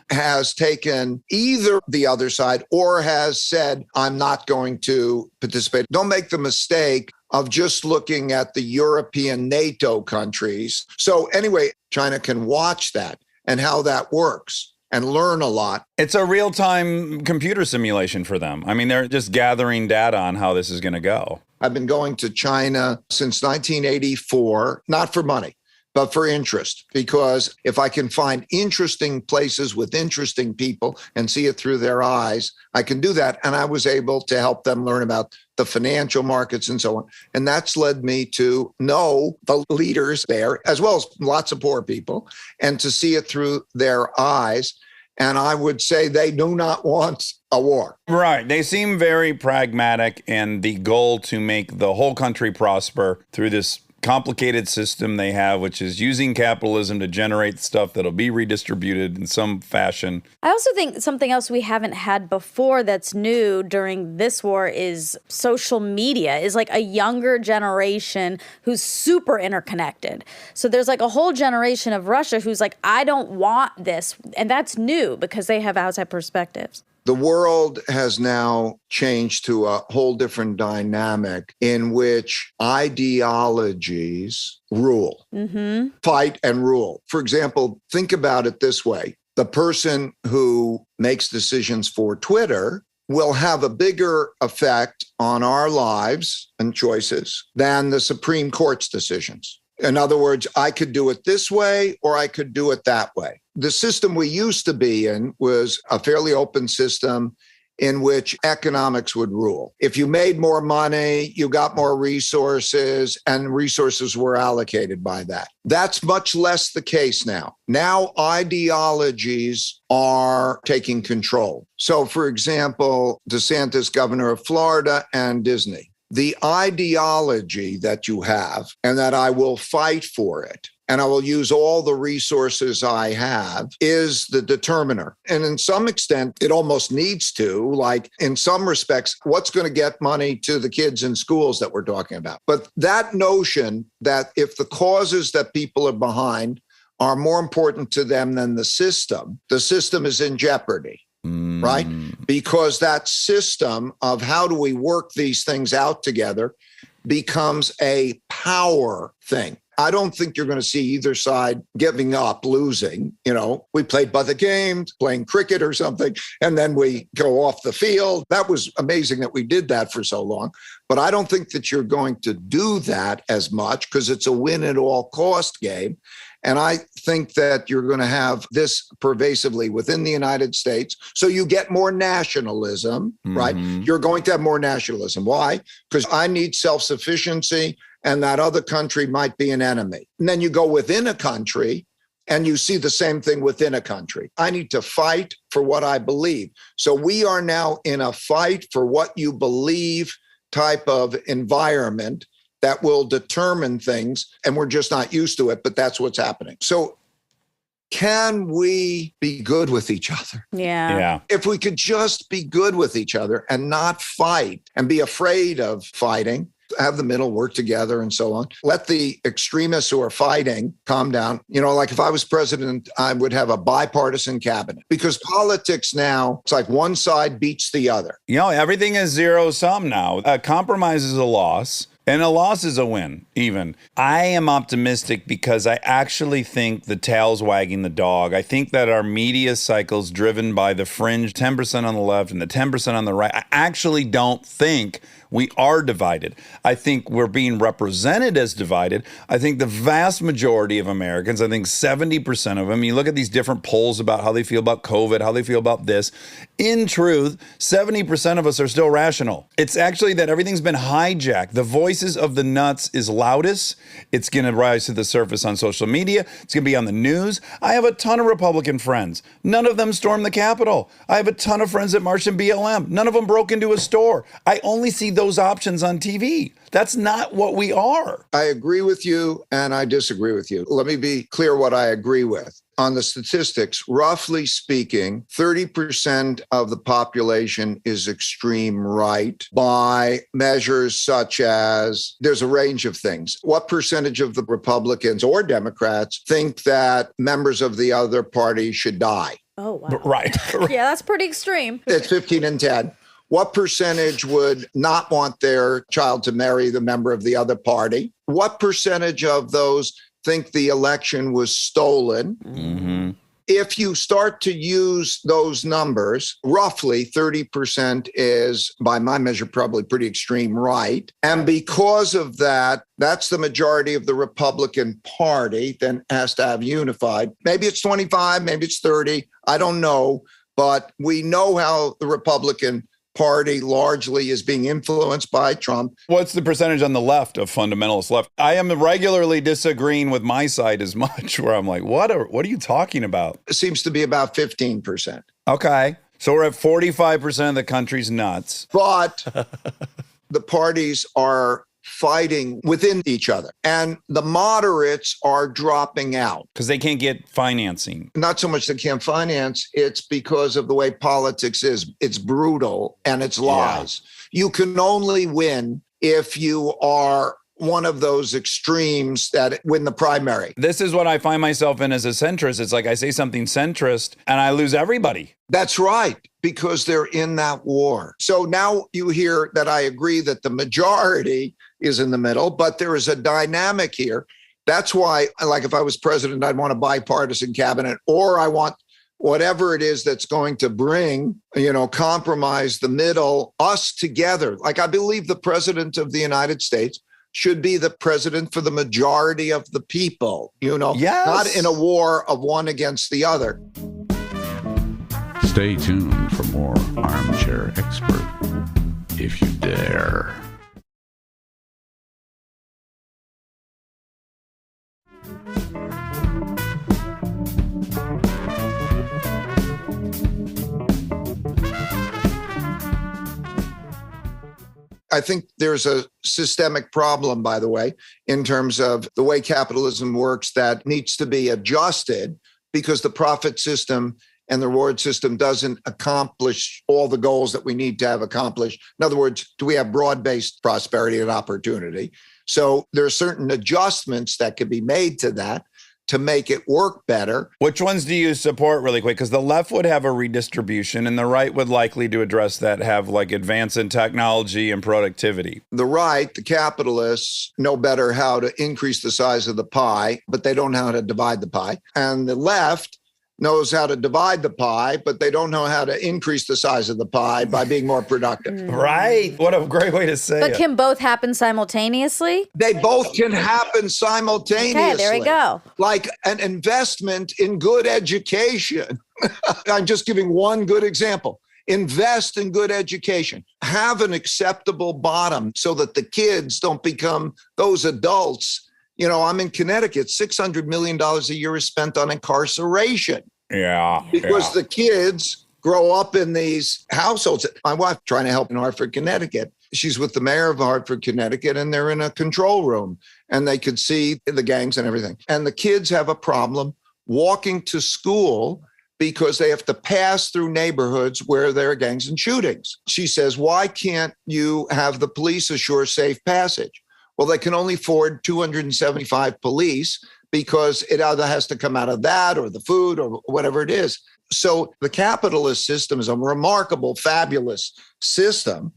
has taken either the other side or has said, I'm not going to participate. Don't make the mistake of just looking at the European NATO countries. So anyway, China can watch that and how that works and learn a lot. It's a real-time computer simulation for them. I mean, they're just gathering data on how this is going to go. I've been going to China since 1984, not for money, but for interest. Because if I can find interesting places with interesting people and see it through their eyes, I can do that. And I was able to help them learn about the financial markets and so on. And that's led me to know the leaders there, as well as lots of poor people, and to see it through their eyes. And I would say they do not want a war. Right. They seem very pragmatic, and the goal to make the whole country prosper through this complicated system they have, which is using capitalism to generate stuff that'll be redistributed in some fashion. I also think something else we haven't had before that's new during this war is social media, is like a younger generation who's super interconnected. So there's like a whole generation of Russia who's like, I don't want this. And that's new because they have outside perspectives. The world has now changed to a whole different dynamic in which ideologies rule, fight and rule. For example, think about it this way. The person who makes decisions for Twitter will have a bigger effect on our lives and choices than the Supreme Court's decisions. In other words, I could do it this way or I could do it that way. The system we used to be in was a fairly open system in which economics would rule. If you made more money, you got more resources, and resources were allocated by that. That's much less the case now. Now, ideologies are taking control. So, for example, DeSantis, governor of Florida, and Disney. The ideology that you have, and that I will fight for it, and I will use all the resources I have, is the determiner. And in some extent, it almost needs to, like in some respects, what's going to get money to the kids in schools that we're talking about. But that notion that if the causes that people are behind are more important to them than the system is in jeopardy. Right? Because that system of how do we work these things out together becomes a power thing. I don't think you're going to see either side giving up, losing. You know, we played by the game, playing cricket or something, and then we go off the field. That was amazing that we did that for so long. But I don't think that you're going to do that as much because it's a win at all cost game. And I think that you're going to have this pervasively within the United States. So you get more nationalism, right? You're going to have more nationalism. Why? Because I need self-sufficiency and that other country might be an enemy. And then you go within a country and you see the same thing within a country. I need to fight for what I believe. So we are now in a fight for what you believe type of environment that will determine things, and we're just not used to it, but that's what's happening. So can we be good with each other? Yeah. If we could just be good with each other and not fight and be afraid of fighting, have the middle work together and so on. Let the extremists who are fighting calm down. You know, like if I was president, I would have a bipartisan cabinet because politics now, it's like one side beats the other. You know, everything is zero sum now. A compromise is a loss. And a loss is a win, even. I am optimistic because I actually think the tail's wagging the dog. I think that our media cycle's driven by the fringe 10% on the left and the 10% on the right. I actually don't think we are divided. I think we're being represented as divided. I think the vast majority of Americans, I think 70% of them, you look at these different polls about how they feel about COVID, how they feel about this. In truth, 70% of us are still rational. It's actually that everything's been hijacked. The voices of the nuts is loudest. It's going to rise to the surface on social media. It's going to be on the news. I have a ton of Republican friends. None of them stormed the Capitol. I have a ton of friends that marched in BLM. None of them broke into a store. I only see those options on TV. That's not what we are. I agree with you and I disagree with you. Let me be clear what I agree with. On the statistics, roughly speaking, 30% of the population is extreme right by measures such as there's a range of things. What percentage of the Republicans or Democrats think that members of the other party should die? Oh, wow. Right. Yeah, that's pretty extreme. It's 15 and 10. What percentage would not want their child to marry the member of the other party? What percentage of those think the election was stolen? Mm-hmm. If you start to use those numbers, roughly 30% is, by my measure, probably pretty extreme right. And because of that, that's the majority of the Republican Party, then has to have unified. Maybe it's 25, maybe it's 30. I don't know. But we know how the Republican Party largely is being influenced by Trump. What's the percentage on the left of fundamentalist left? I am regularly disagreeing with my side as much, where I'm like, what are you talking about? It seems to be about 15%. Okay. So we're at 45% of the country's nuts. But the parties are fighting within each other. And the moderates are dropping out. Because they can't get financing. Not so much they can't finance, it's because of the way politics is. It's brutal and it's lies. You can only win if you are one of those extremes that win the primary. This is what I find myself in as a centrist. It's like I say something centrist and I lose everybody. That's right, because they're in that war. So now you hear that I agree that the majority is in the middle, but there is a dynamic here. That's why, like, if I was president, I'd want a bipartisan cabinet, or I want whatever it is that's going to bring, compromise the middle, us together. Like, I believe the president of the United States should be the president for the majority of the people, Yes. Not in a war of one against the other. Stay tuned for more Armchair Expert, if you dare. I think there's a systemic problem, by the way, in terms of the way capitalism works that needs to be adjusted, because the profit system and the reward system doesn't accomplish all the goals that we need to have accomplished. In other words, do we have broad-based prosperity and opportunity? So there are certain adjustments that can be made to that to make it work better. Which ones do you support really quick? Because the left would have a redistribution and the right would likely to address that, have like advance in technology and productivity. The right, the capitalists, know better how to increase the size of the pie, but they don't know how to divide the pie. And the left knows how to divide the pie, but they don't know how to increase the size of the pie by being more productive. Right. What a great way to say But it. can both happen simultaneously? They both can happen simultaneously. Okay, there we go. Like an investment in good education. I'm just giving one good example. Invest in good education. Have an acceptable bottom so that the kids don't become those adults. I'm in Connecticut. $600 million a year is spent on incarceration. Yeah. Because the kids grow up in these households. My wife trying to help in Hartford, Connecticut. She's with the mayor of Hartford, Connecticut, and they're in a control room and they could see the gangs and everything. And the kids have a problem walking to school because they have to pass through neighborhoods where there are gangs and shootings. She says, why can't you have the police assure safe passage? Well, they can only afford 275 police because it either has to come out of that or the food or whatever it is. So the capitalist system is a remarkable, fabulous system.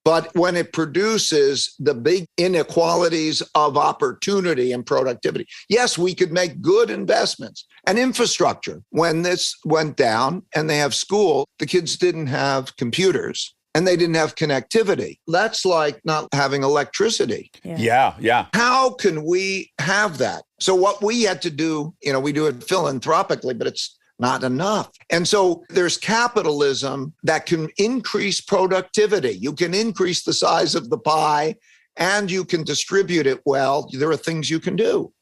But when it produces the big inequalities of opportunity and productivity, yes, we could make good investments and infrastructure. When this went down and they have school, the kids didn't have computers. And they didn't have connectivity. That's like not having electricity. Yeah. How can we have that? So what we had to do, we do it philanthropically, but it's not enough. And so there's capitalism that can increase productivity. You can increase the size of the pie and you can distribute it well. There are things you can do.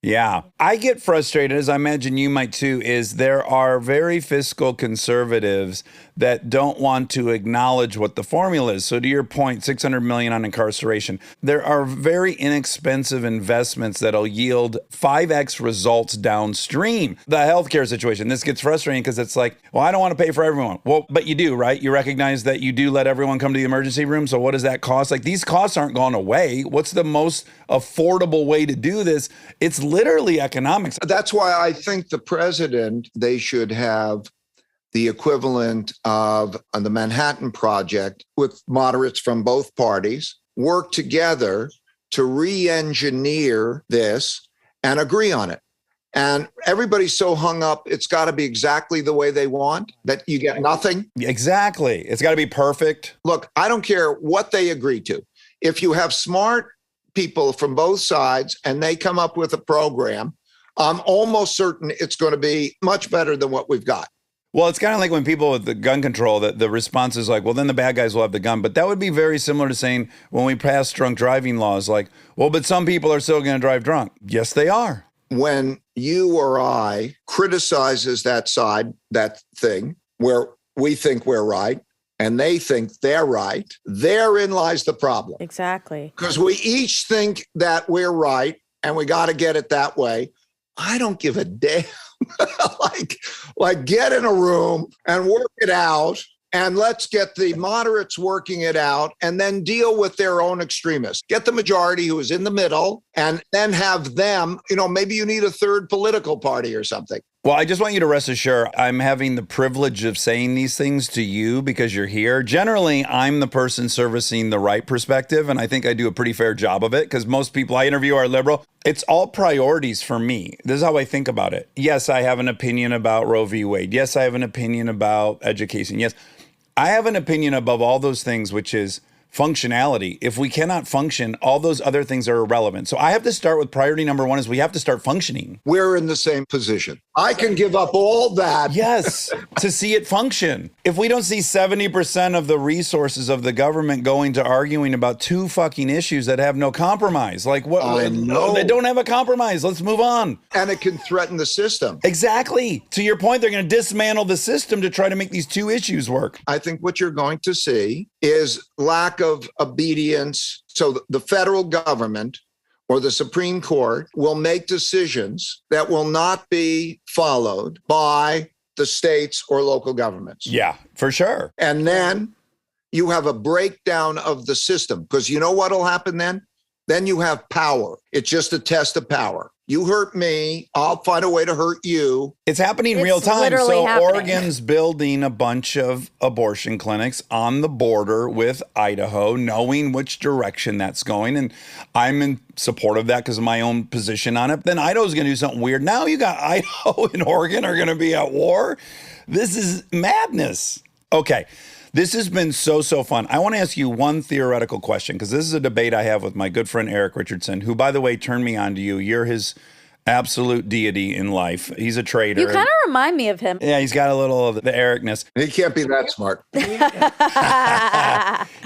Yeah. I get frustrated, as I imagine you might too, is there are very fiscal conservatives that don't want to acknowledge what the formula is. So to your point, 600 million on incarceration, there are very inexpensive investments that'll yield 5x results downstream. The healthcare situation, this gets frustrating because it's like, well, I don't want to pay for everyone. Well, but you do, right? You recognize that you do let everyone come to the emergency room. So what does that cost? Like, these costs aren't gone away. What's the most affordable way to do this? It's literally economics. That's why I think the president, they should have the equivalent of the Manhattan Project with moderates from both parties work together to re-engineer this and agree on it. And everybody's so hung up, it's got to be exactly the way they want that you get nothing. Exactly. It's got to be perfect. Look, I don't care what they agree to. If you have smart people from both sides and they come up with a program, I'm almost certain it's going to be much better than what we've got. Well, it's kind of like when people with the gun control, that the response is like, well, then the bad guys will have the gun. But that would be very similar to saying when we pass drunk driving laws, like, well, but some people are still going to drive drunk. Yes, they are. When you or I criticizes that side, that thing where we think we're right, and they think they're right, therein lies the problem. Exactly. Because we each think that we're right and we got to get it that way. I don't give a damn. like get in a room and work it out. And let's get the moderates working it out and then deal with their own extremists. Get the majority who is in the middle and then have them, maybe you need a third political party or something. Well, I just want you to rest assured, I'm having the privilege of saying these things to you because you're here. Generally, I'm the person servicing the right perspective, and I think I do a pretty fair job of it because most people I interview are liberal. It's all priorities for me. This is how I think about it. Yes, I have an opinion about Roe v. Wade. Yes, I have an opinion about education. Yes, I have an opinion above all those things, which is functionality. If we cannot function, all those other things are irrelevant. So I have to start with priority number one is we have to start functioning. We're in the same position. I can give up all that. Yes, to see it function. If we don't see 70% of the resources of the government going to arguing about two fucking issues that have no compromise, like what? I know. They don't have a compromise. Let's move on. And it can threaten the system. Exactly. To your point, they're going to dismantle the system to try to make these two issues work. I think what you're going to see is lack of obedience. So the federal government or the Supreme Court will make decisions that will not be followed by the states or local governments. Yeah, for sure. And then you have a breakdown of the system because you know what will happen then? Then you have power. It's just a test of power. You hurt me, I'll find a way to hurt you. It's happening It's real time. literally So happening. Oregon's building a bunch of abortion clinics on the border with Idaho, knowing which direction that's going. And I'm in support of that because of my own position on it. Then Idaho's going to do something weird. Now you got Idaho and Oregon are going to be at war. This is madness. Okay. This has been so fun. I want to ask you one theoretical question because this is a debate I have with my good friend Eric Richardson, who, by the way, turned me on to you. You're his absolute deity in life. He's a trader. You kind of remind me of him. Yeah, he's got a little of the Ericness. He can't be that smart.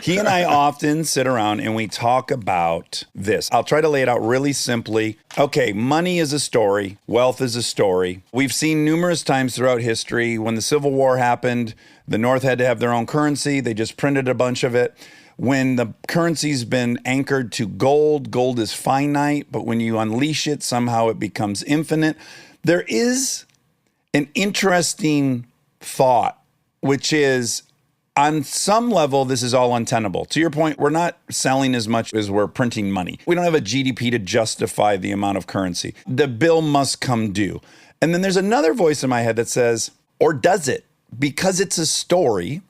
He and I often sit around and we talk about this. I'll try to lay it out really simply. Okay, money is a story. Wealth is a story. We've seen numerous times throughout history when the Civil War happened, the North had to have their own currency. They just printed a bunch of it. When the currency's been anchored to gold, gold is finite, but when you unleash it, somehow it becomes infinite. There is an interesting thought, which is on some level, this is all untenable. To your point, we're not selling as much as we're printing money. We don't have a GDP to justify the amount of currency. The bill must come due. And then there's another voice in my head that says, or does it? Because it's a story.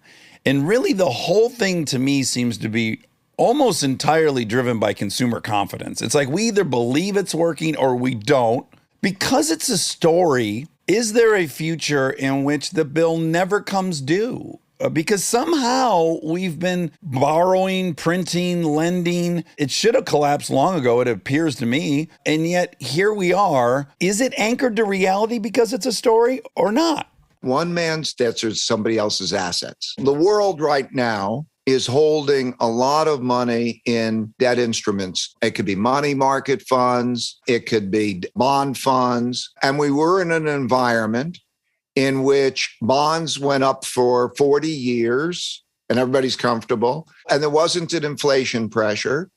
And really the whole thing to me seems to be almost entirely driven by consumer confidence. It's like we either believe it's working or we don't. Because it's a story, is there a future in which the bill never comes due? Because somehow we've been borrowing, printing, lending. It should have collapsed long ago, it appears to me. And yet here we are. Is it anchored to reality because it's a story or not? One man's debts are somebody else's assets. The world right now is holding a lot of money in debt instruments. It could be money market funds. It could be bond funds. And we were in an environment in which bonds went up for 40 years and everybody's comfortable. And there wasn't an inflation pressure.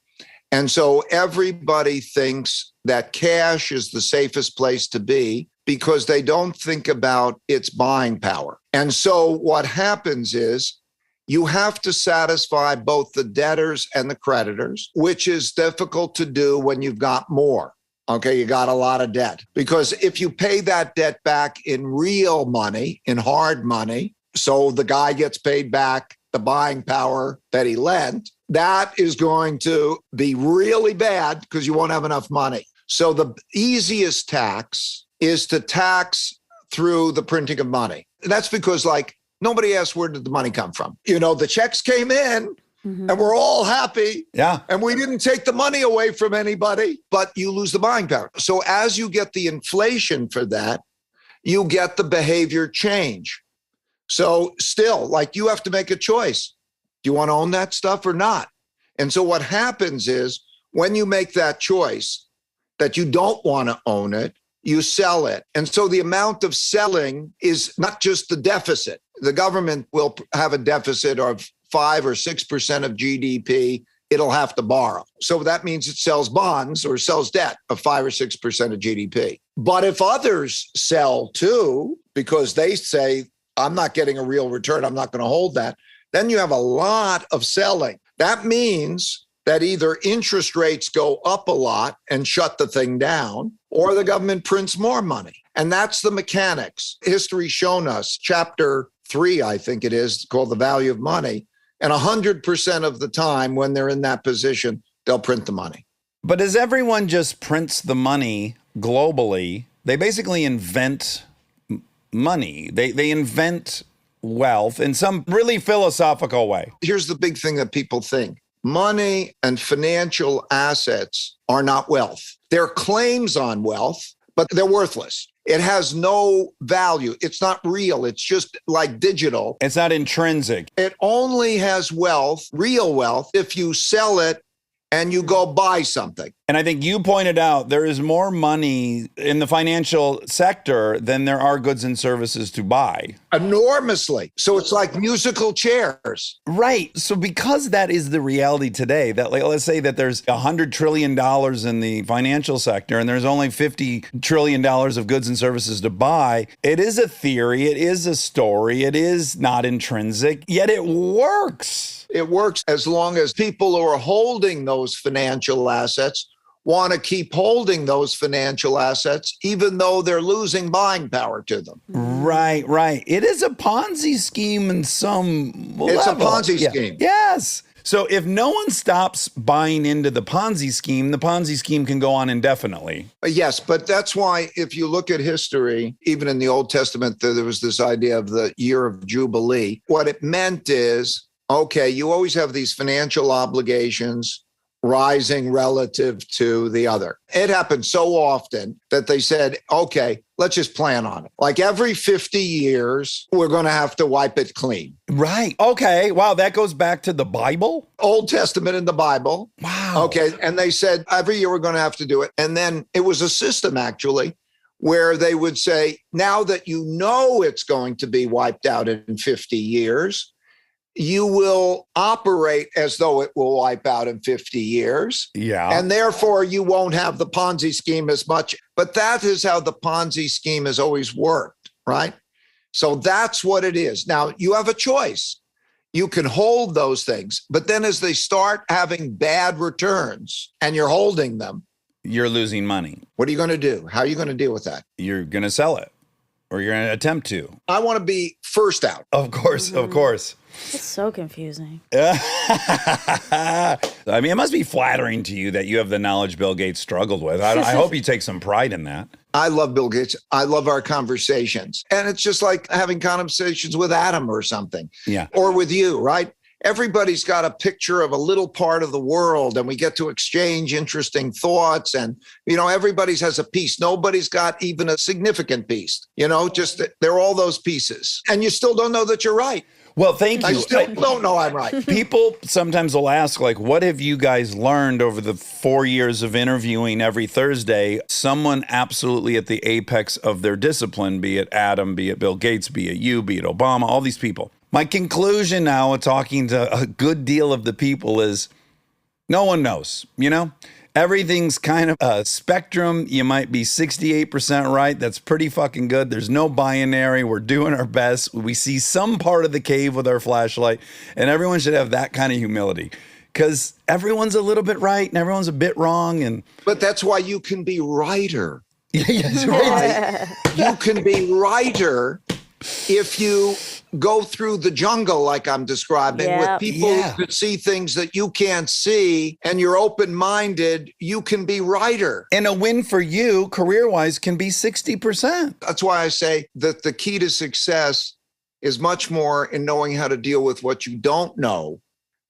And so everybody thinks that cash is the safest place to be because they don't think about its buying power. And so what happens is you have to satisfy both the debtors and the creditors, which is difficult to do when you've got more. Okay, you got a lot of debt. Because if you pay that debt back in real money, in hard money, so the guy gets paid back the buying power that he lent, that is going to be really bad because you won't have enough money. So the easiest tax is to tax through the printing of money. And that's because, like, nobody asked where did the money come from. You know, the checks came in and we're all happy. Yeah. And we didn't take the money away from anybody, but you lose the buying power. So as you get the inflation for that, you get the behavior change. So still, like, you have to make a choice. Do you want to own that stuff or not? And so what happens is when you make that choice that you don't want to own it, you sell it. And so the amount of selling is not just the deficit. The government will have a deficit of 5 or 6% of GDP. It'll have to borrow. So that means it sells bonds or sells debt of 5 or 6% of GDP. But if others sell too, because they say, I'm not getting a real return, I'm not going to hold that, then you have a lot of selling. That means that either interest rates go up a lot and shut the thing down, or the government prints more money. And that's the mechanics. History's shown us, chapter 3, I think it is, called The Value of Money. And 100% of the time when they're in that position, they'll print the money. But as everyone just prints the money globally, they basically invent money. They invent wealth in some really philosophical way. Here's the big thing that people think. Money and financial assets are not wealth. They're claims on wealth, but they're worthless. It has no value. It's not real. It's just like digital. It's not intrinsic. It only has wealth, real wealth, if you sell it and you go buy something. And I think you pointed out there is more money in the financial sector than there are goods and services to buy. Enormously. So it's like musical chairs. Right. So because that is the reality today, that like, let's say that there's $100 trillion in the financial sector and there's only $50 trillion of goods and services to buy, it is a theory, it is a story, it is not intrinsic, yet it works. It works as long as people who are holding those financial assets want to keep holding those financial assets, even though they're losing buying power to them. Right, right. It is a Ponzi scheme in some level. It's a Ponzi scheme. Yes. So if no one stops buying into the Ponzi scheme can go on indefinitely. Yes, but that's why if you look at history, even in the Old Testament, there was this idea of the year of Jubilee. What it meant is, okay, you always have these financial obligations rising relative to the other. It happened so often that they said, okay, let's just plan on it. Like every 50 years, we're going to have to wipe it clean. Right. Okay. Wow. That goes back to the Bible? Old Testament in the Bible. Wow. Okay. And they said every year we're going to have to do it. And then it was a system actually where they would say, now that you know it's going to be wiped out in 50 years, you will operate as though it will wipe out in 50 years. Yeah. And therefore, you won't have the Ponzi scheme as much. But that is how the Ponzi scheme has always worked, right? So that's what it is. Now, you have a choice. You can hold those things. But then as they start having bad returns and you're holding them, you're losing money. what are you going to do? How are you going to deal with that? You're going to sell it or you're going to attempt to. I want to be first out. Of course, of course. It's so confusing. I mean, it must be flattering to you that you have the knowledge Bill Gates struggled with. I hope you take some pride in that. I love Bill Gates. I love our conversations. And it's just like having conversations with Adam or something. Yeah. Or with you, right? Everybody's got a picture of a little part of the world and we get to exchange interesting thoughts. And, you know, everybody's has a piece. Nobody's got even a significant piece, you know, just they're all those pieces. And you still don't know that you're right. Well, thank you. I still don't know I'm right. People sometimes will ask, like, what have you guys learned over the 4 years of interviewing every Thursday? Someone absolutely at the apex of their discipline, be it Adam, be it Bill Gates, be it you, be it Obama, all these people. My conclusion now, talking to a good deal of the people, is no one knows, you know? Everything's kind of a spectrum. You might be 68% right. That's pretty fucking good. There's no binary. We're doing our best. We see some part of the cave with our flashlight, and everyone should have that kind of humility because everyone's a little bit right and everyone's a bit wrong. But that's why you can be righter. Yes, right. You can be righter if you go through the jungle like I'm describing with people who could see things that you can't see and you're open-minded, you can be righter. And a win for you career-wise can be 60%. That's why I say that the key to success is much more in knowing how to deal with what you don't know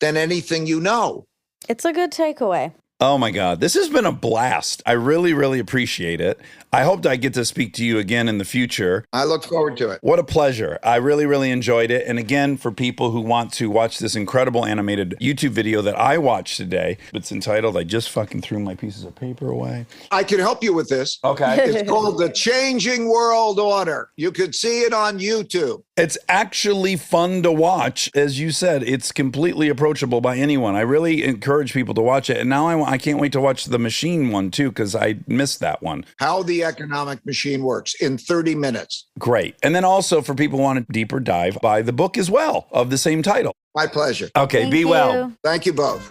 than anything you know. It's a good takeaway. Oh my God. This has been a blast. I really, really appreciate it. I hope I get to speak to you again in the future. I look forward to it. What a pleasure. I really, really enjoyed it. And again, for people who want to watch this incredible animated YouTube video that I watched today, it's entitled, I Just Fucking Threw My Pieces of Paper Away. I can help you with this. Okay. It's called The Changing World Order. You could see it on YouTube. It's actually fun to watch. As you said, it's completely approachable by anyone. I really encourage people to watch it. And now I can't wait to watch the machine one too, because I missed that one. How the economic machine works in 30 minutes. Great. And then also for people who want a deeper dive, buy the book as well of the same title. My pleasure. Okay, Thank be you. well. Thank you both.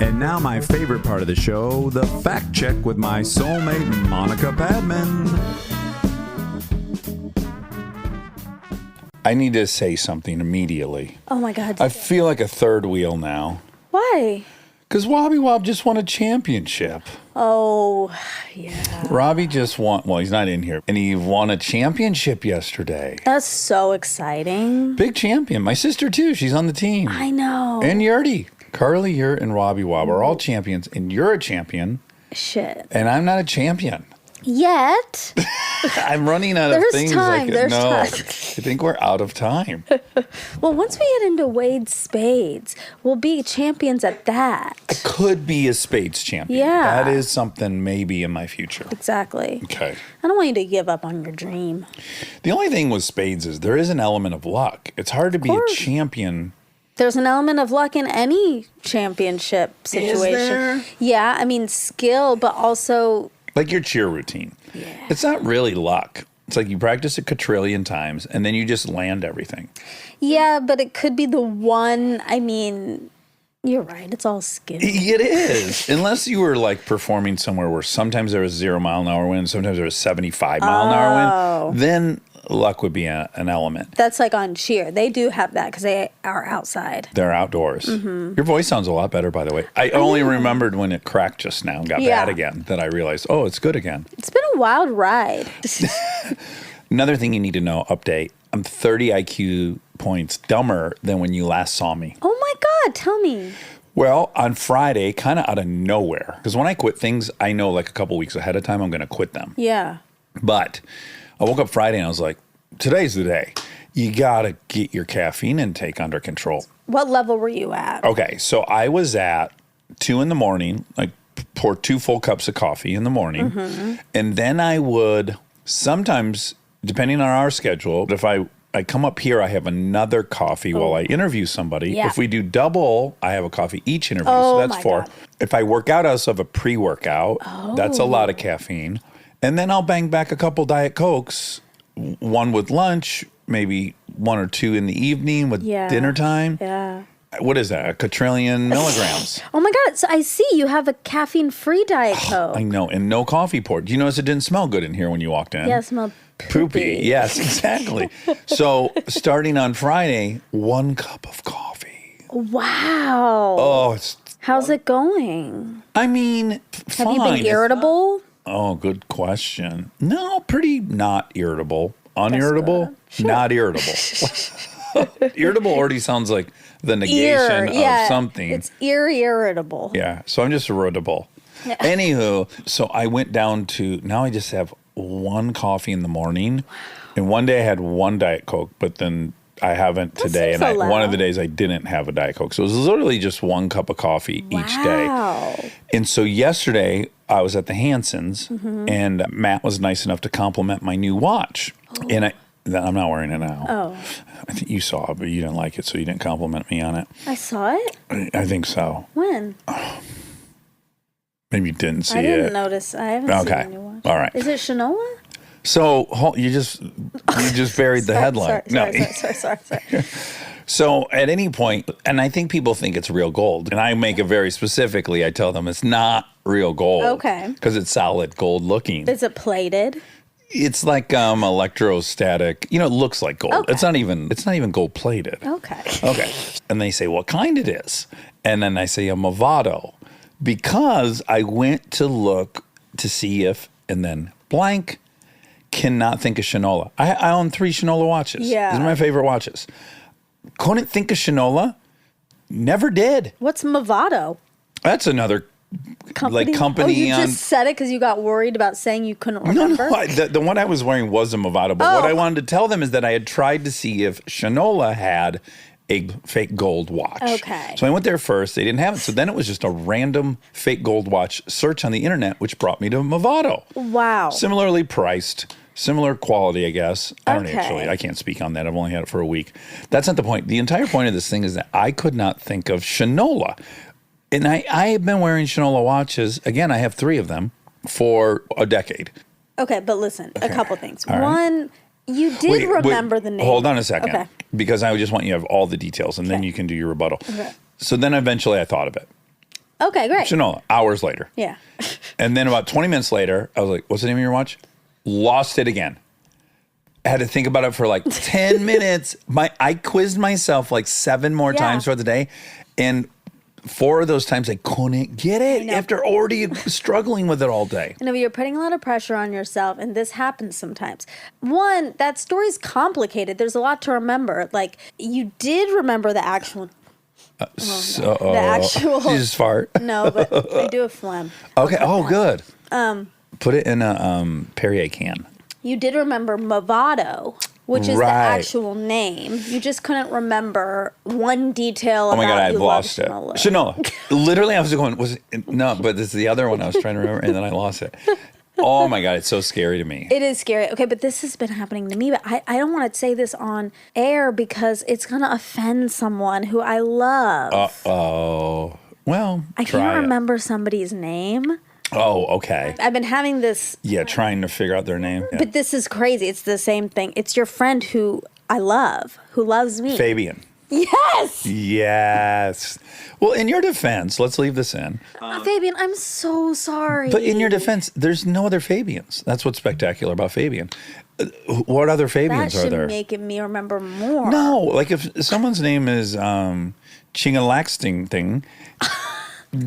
And now my favorite part of the show, the fact check with my soulmate, Monica Padman. I need to say something immediately. Oh my God. I feel like a third wheel now. Why? Because Wobby Wob just won a championship. Oh, yeah. Robbie just won, well, he's not in here, and he won a championship yesterday. That's so exciting. Big champion. My sister, too. She's on the team. I know. And Yurty. Carly, Yurt, and Robbie Wob are all champions, and you're a champion, Shit. and I'm not a champion. Yet. I'm running out of There's things. time, there's no, time. I think we're out of time. Well, once we get into Wade Spades, we'll be champions at that. Could be a spades champion. Yeah. That is something maybe in my future. Exactly. Okay. I don't want you to give up on your dream. The only thing with spades is there is an element of luck. It's hard to be a course. champion. There's an element of luck in any championship situation. there? Yeah, I mean skill, but also Like your cheer routine. Yeah. It's not really luck. It's like you practice it quadrillion times and then you just land everything. yeah, but it could be the one. I mean, you're right. It's all skill. It is. Unless you were like performing somewhere where sometimes there was 0 mile an hour wind, sometimes there was 75 mile an hour wind, then luck would be an element. That's like on cheer. They do have that because they are outside. They're outdoors. Mm-hmm. Your voice sounds a lot better, by the way. I only remembered when it cracked just now and got Yeah. bad again that I realized, oh, it's good again. It's been a wild ride. Another thing you need to know, update. I'm 30 IQ points dumber than when you last saw me. Oh my God, tell me. Well, on Friday, kind of out of nowhere, because when I quit things, I know like a couple weeks ahead of time I'm going to quit them. Yeah. But I woke up Friday and I was like, today's the day. You got to get your caffeine intake under control. What level were you at? Okay, so I was at 2 in the morning, like pour 2 full cups of coffee in the morning. Mm-hmm. And then I would sometimes, depending on our schedule, if I come up here, I have another coffee while I interview somebody. Yeah. If we do double, I have a coffee each interview. Oh, so that's my 4. God. If I work out, I also have a pre-workout. That's a lot of caffeine. And then I'll bang back a couple Diet Cokes, one with lunch, maybe 1 or 2 in the evening with Yeah. dinner time. Yeah. What is that? A quadrillion milligrams. Oh my God. So I see you have a caffeine-free Diet Coke. I know. And no coffee poured. Do you notice it didn't smell good in here when you walked in? Yeah, it smelled Poopy. Yes, exactly. So starting on Friday, 1 cup of coffee. Wow. Oh, it's, How's it going? I mean, Have fine. you been It's irritable? Oh, good question. No, pretty not irritable. Unirritable, not irritable. Irritable already sounds like the negation of something. It's irritable. Yeah, so I'm just irritable. Anywho, so I went down to, now I just have 1 coffee in the morning. And one day I had 1 Diet Coke, but then I haven't today. seems And low. one of the days I didn't have a Diet Coke. So it was literally just 1 cup of coffee each day. Wow. And so yesterday I was at the Hansons Mm-hmm. and Matt was nice enough to compliment my new watch. And I'm not wearing it now. Oh. I think you saw it, but you didn't like it, so you didn't compliment me on it. I saw it? I think so. When? Maybe you didn't see I didn't it. notice. I haven't seen Okay. a new watch. All right. Is it Shinola? So you just buried the headline. Sorry. So at any point, and I think people think it's real gold, and I make it very specifically. I tell them it's not real gold. Okay. Because it's solid gold looking. Is it plated? It's like electrostatic. You know, it looks like gold. Okay. It's not even gold plated. Okay. Okay. And they say what kind it is. And then I say a Movado because I went to look to see if, and then blank, cannot think of Shinola. I own 3 Shinola watches. Yeah. These are my favorite watches. Couldn't think of Shinola. Never did. What's Movado? That's another Company? like company Oh, you on. just said it because you got worried about saying you couldn't remember? No, the one I was wearing was a Movado. But what Oh. I wanted to tell them is that I had tried to see if Shinola had a fake gold watch. Okay. So I went there first. They didn't have it. So then it was just a random fake gold watch search on the internet, which brought me to Movado. Wow. Similarly priced, similar quality, I guess. I don't Okay. actually, I can't speak on that. I've only had it for a week. That's not the point. The entire point of this thing is that I could not think of Shinola. And I have been wearing Shinola watches. Again, I have 3 of them for a decade. Okay, but listen, a couple things. All right. One, you did remember the name. Hold on a second. Okay. Because I just want you to have all the details and then Okay. you can do your rebuttal. Okay. So then eventually I thought of it. Okay, great. Shinola, hours later. Yeah. And then about 20 minutes later, I was like, what's the name of your watch? Lost it again. I had to think about it for like 10 minutes. I quizzed myself like 7 more Yeah. times throughout the day. And 4 of those times I couldn't get it know. after already struggling with it all day. I know you're putting a lot of pressure on yourself, and this happens sometimes. One, that story's complicated. There's a lot to remember. Like, you did remember the actual. So, The actual. You just fart. No, but I do a phlegm. Okay. Oh, good. Put it in a Perrier can. You did remember Movado, which is the Right. actual name. You just couldn't remember one detail Oh about my God, I you lost it. love Shinola. Literally, I was going, no, but this is the other one I was trying to remember, and then I lost it. Oh my God, it's so scary to me. It is scary. Okay, but this has been happening to me. But I don't want to say this on air because it's going to offend someone who I love. Uh-oh. Well, I try can't it. remember somebody's name. Oh, okay. I've been having this, Yeah, trying to figure out their name. Yeah. but this is crazy. It's the same thing. It's your friend who I love, who loves me. Fabian. Yes! Yes. Well, in your defense, let's leave this in. Fabian, I'm so sorry. But in your defense, there's no other Fabians. That's what's spectacular about Fabian. What other that Fabians are should there? make me remember more. No, like if someone's name is Chingalaxting thing,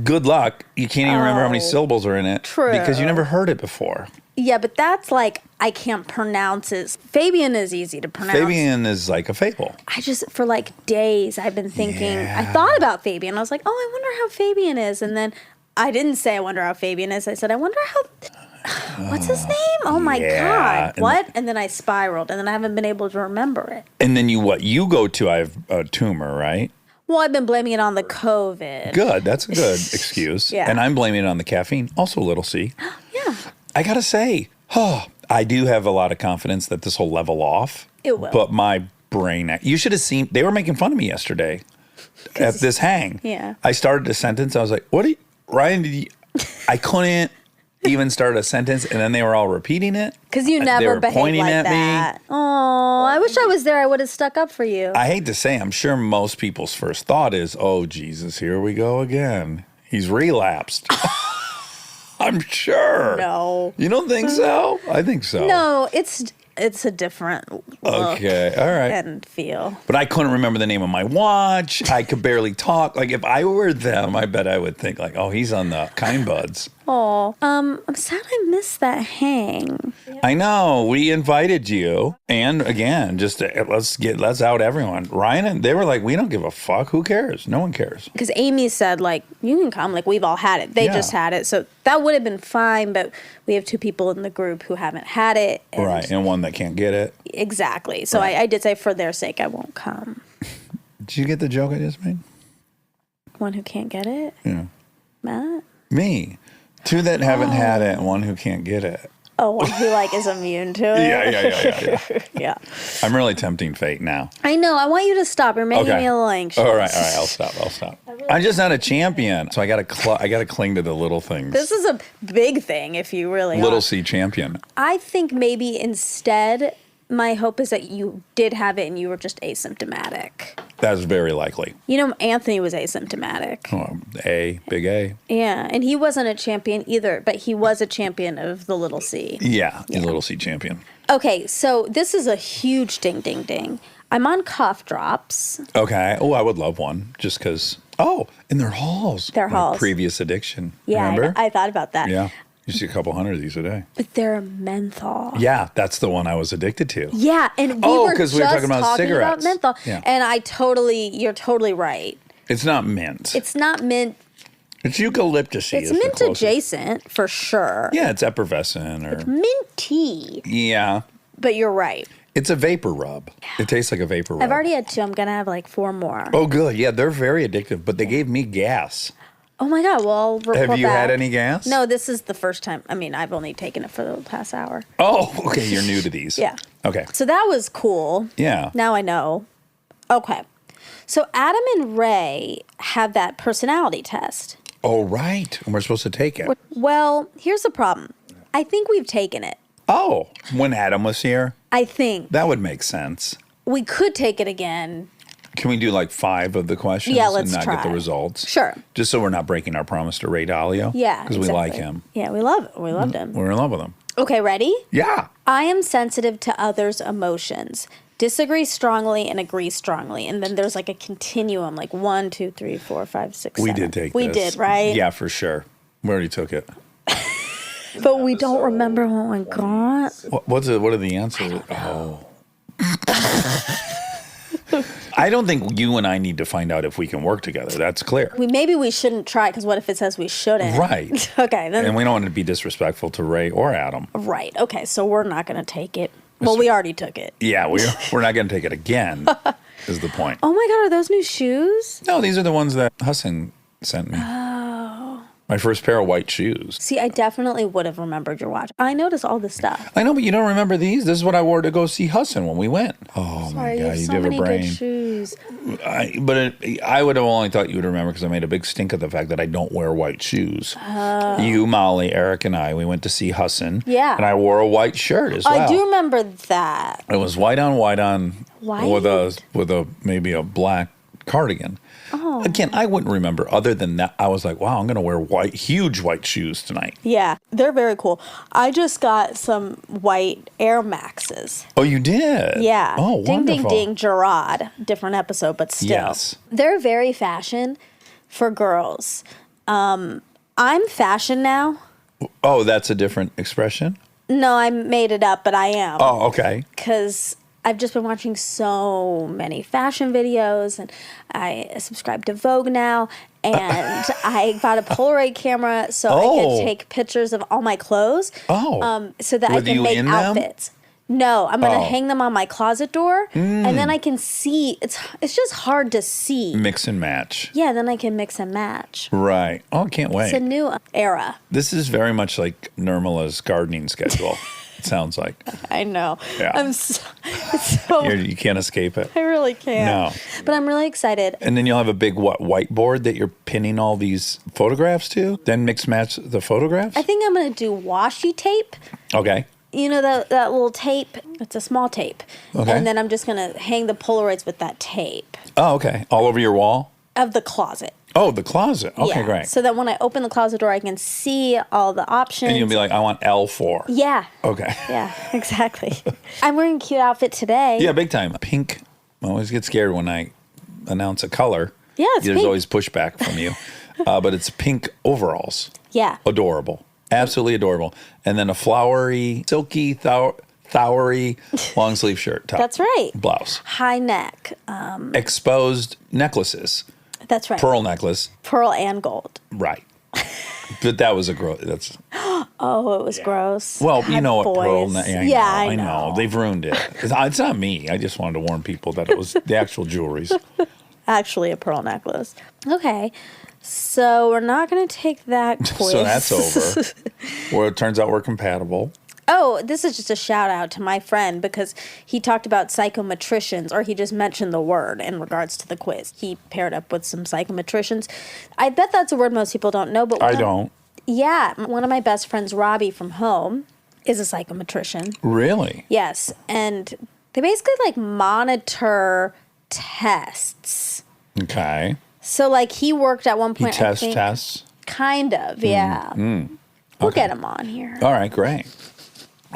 good luck. You can't even remember how many syllables are in it. True. Because you never heard it before. Yeah, but that's like, I can't pronounce it. Fabian is easy to pronounce. Fabian is like a fable. I just, for like days, I've been thinking, I Yeah. thought about Fabian. I was like, oh, I wonder how Fabian is. And then I didn't say, I wonder how Fabian is. I said, I wonder how, what's his name? Oh my yeah. God. And what? And then I spiraled and then I haven't been able to remember it. And then you go to, I have a tumor, right? Well, I've been blaming it on the COVID. Good. That's a good excuse. Yeah. And I'm blaming it on the caffeine. Also, little C. Yeah, I got to say, I do have a lot of confidence that this will level off. It will. But my brain, you should have seen, they were making fun of me yesterday at this hang. Yeah. I started a sentence. I was like, Ryan, I couldn't even start a sentence. And then they were all repeating it. because you They never were behave pointing like at me. that. Oh, I wish I was there. I would have stuck up for you. I hate to say, I'm sure most people's first thought is, oh, Jesus, here we go again. He's relapsed. I'm sure. No. You don't think so? I think so. No, it's a different look Okay. All right. and feel. But I couldn't remember the name of my watch. I could barely talk. Like if I were them, I bet I would think like, oh, he's on the Kind Buds. Oh, I'm sad I missed that hang. I know. We invited you. And again, just let's out everyone. Ryan and they were like, we don't give a fuck. Who cares? No one cares. Because Amy said, like, you can come. Like, we've all had it. They Yeah. just had it. So that would have been fine. But we have 2 people in the group who haven't had it. And Right. And one that can't get it. Exactly. So Right. I did say for their sake, I won't come. Did you get the joke I just made? One who can't get it? Yeah. Matt? Me. 2 that haven't had it and one who can't get it. Oh, one who, like, is immune to it? Yeah. Yeah. I'm really tempting fate now. I know. I want you to stop. You're making me a little anxious. All right. I'll stop. I'm just not a champion, so I gotta cling to the little things. This is a big thing if you really Little are. C champion. I think maybe instead, my hope is that you did have it and you were just asymptomatic. That's very likely. You know, Anthony was asymptomatic. Oh, big A. Yeah, and he wasn't a champion either, but he was a champion of the little C. Yeah, he's a little C champion. Okay, so this is a huge ding, ding, ding. I'm on cough drops. Okay. Oh, I would love one just because. Oh, and they're halls. They're My halls. Previous addiction. Yeah, Remember? I thought about that. Yeah. You see a couple hundred of these a day. But they're menthol. Yeah, that's the one I was addicted to. Yeah, and Oh, we were 'cause just we were talking about cigarettes. menthol. Yeah. And you're totally right. It's not mint. It's not mint. It's eucalyptus-y. It's is the mint closest. adjacent for sure. Yeah, it's effervescent or Minty. yeah. But you're right. It's a vapor rub. It tastes like a vapor rub. I've already had 2. I'm going to have like 4 more. Oh, good. Yeah, they're very addictive, but they gave me gas. Oh my God. Well, I'll report Have you back. had any gas? No, this is the first time. I mean, I've only taken it for the past hour. Oh, okay. You're new to these. Yeah. Okay. So that was cool. Yeah. Now I know. Okay. So Adam and Ray have that personality test. Oh, right. And we're supposed to take it. Well, here's the problem. I think we've taken it. Oh, when Adam was here? I think That would make sense. we could take it again. Can we do like 5 of the questions Yeah, let's and not get try. the results? Sure. Just so we're not breaking our promise to Ray Dalio. Yeah. Because we like him. Yeah, we love it. We loved him. We're in love with him. Okay, ready? Yeah. I am sensitive to others' emotions. Disagree strongly and agree strongly. And then there's like a continuum, like 1, 2, 3, 4, 5, 6, We 7. did take We this. did, right? Yeah, for sure. We already took it. But we don't remember what we got. What are the answers? Oh. I don't think you and I need to find out if we can work together. That's clear. Maybe we shouldn't try because what if it says we shouldn't? Right. Okay, then And we don't want to be disrespectful to Ray or Adam. right. Okay, so we're not going to take it. Well, we already took it. Yeah, we're not going to take it again, is the point. Oh my God, are those new shoes? No, these are the ones that Hassan sent me. My first pair of white shoes. See, I definitely would have remembered your watch. I noticed all this stuff. I know, but you don't remember these? This is what I wore to go see Hassan when we went. Oh, Sorry, my you God, have you so do have many a brain. good shoes. I would have only thought you would remember because I made a big stink of the fact that I don't wear white shoes. You, Molly, Eric, and I, we went to see Hassan. Yeah. And I wore a white shirt as well. I do remember that. It was white on White? with a maybe a black cardigan. Oh. Again, I wouldn't remember. Other than that, I was like, wow, I'm going to wear huge white shoes tonight. Yeah, they're very cool. I just got some white Air Maxes. Oh, you did? Yeah. Oh, ding, wonderful. ding, ding, Gerard. Different episode, but still. Yes. They're very fashion for girls. I'm fashion now. Oh, that's a different expression? No, I made it up, but I am. Oh, okay. Because I've just been watching so many fashion videos, and I subscribe to Vogue now, and I got a Polaroid camera so I Oh. could take pictures of all my clothes. Oh. So that With I can you make in them? outfits. No, I'm gonna Oh. hang them on my closet door, and then I can see. It's just hard to see. Mix and match. Yeah, then I can mix and match. Right. Oh, I can't It's a wait. new era. This is very much like Nirmala's gardening schedule. It sounds like. I know. Yeah. I'm so You can't escape it. I really can't. No. But I'm really excited. And then you'll have a big whiteboard that you're pinning all these photographs to. Then mix match the photographs. I think I'm gonna do washi tape. Okay. You know that little tape? It's a small tape. Okay. And then I'm just going to hang the Polaroids with that tape Oh, okay. All over your wall. of the closet. Oh, the closet. Okay, Yeah. great. So that when I open the closet door, I can see all the options. And you'll be like, I want L4. yeah. Okay. Yeah, exactly. I'm wearing a cute outfit today. Yeah, big time. Pink. I always get scared when I announce a color. Yeah, it's There's pink. always pushback from you. But it's pink overalls. Yeah. Adorable. Absolutely adorable. And then a flowery, silky, flowery long sleeve shirt top. That's right. Blouse. High neck. Exposed necklaces. That's right. Pearl necklace. Pearl and gold. Right. But that was a gross. That's Oh, it was gross. well, you Had know what pearl. boys. Yeah, I I know. They've ruined it. It's not me. I just wanted to warn people that it was the actual jewelries. Actually, a pearl necklace. Okay. So we're not going to take that quiz. So that's over. Well, it turns out we're compatible. Oh, this is just a shout out to my friend because he talked about psychometricians, or he just mentioned the word in regards to the quiz. He paired up with some psychometricians. I bet that's a word most people don't know, but I don't. Yeah, one of my best friends, Robbie from home, is a psychometrician. Really? Yes, and they basically like monitor tests. Okay. So like he worked at one He point. tests I think, tests. Kind of, yeah. We'll Okay. get him on here. All right, great.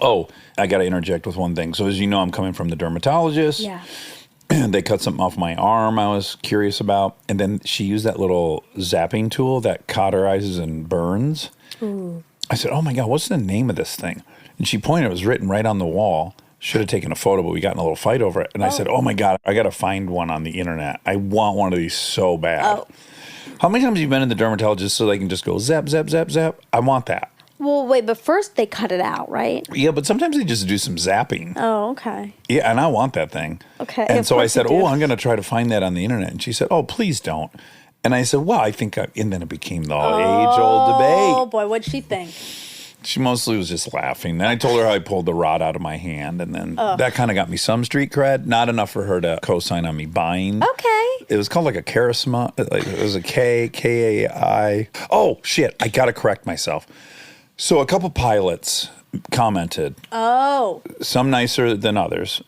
Oh, I got to interject with one thing. So as you know, I'm coming from the dermatologist. Yeah. They cut something off my arm I was curious about. And then she used that little zapping tool that cauterizes and burns. Ooh. I said, oh my God, what's the name of this thing? And she pointed, it was written right on the wall. Should have taken a photo, but we got in a little fight over it. And I said, oh my God, I got to find one on the internet. I want one of these so bad. Oh. How many times have you been in the dermatologist so they can just go zap, zap, zap, zap? I want that. Well, wait, but first they cut it out, right? Yeah, but sometimes they just do some zapping. Oh, okay. Yeah, and I want that thing. Okay, And of so I course you said, do. I'm going to try to find that on the internet. And she said, please don't. And I said, well, I think, and then it became the age-old debate. Oh, boy, what'd she think? She mostly was just laughing. Then I told her how I pulled the rod out of my hand, and then that kind of got me some street cred. Not enough for her to co-sign on me buying. Okay. It was called like a charisma. Like it was a K-A-I. Oh, shit. I got to correct myself. So a couple pilots commented. Oh. Some nicer than others.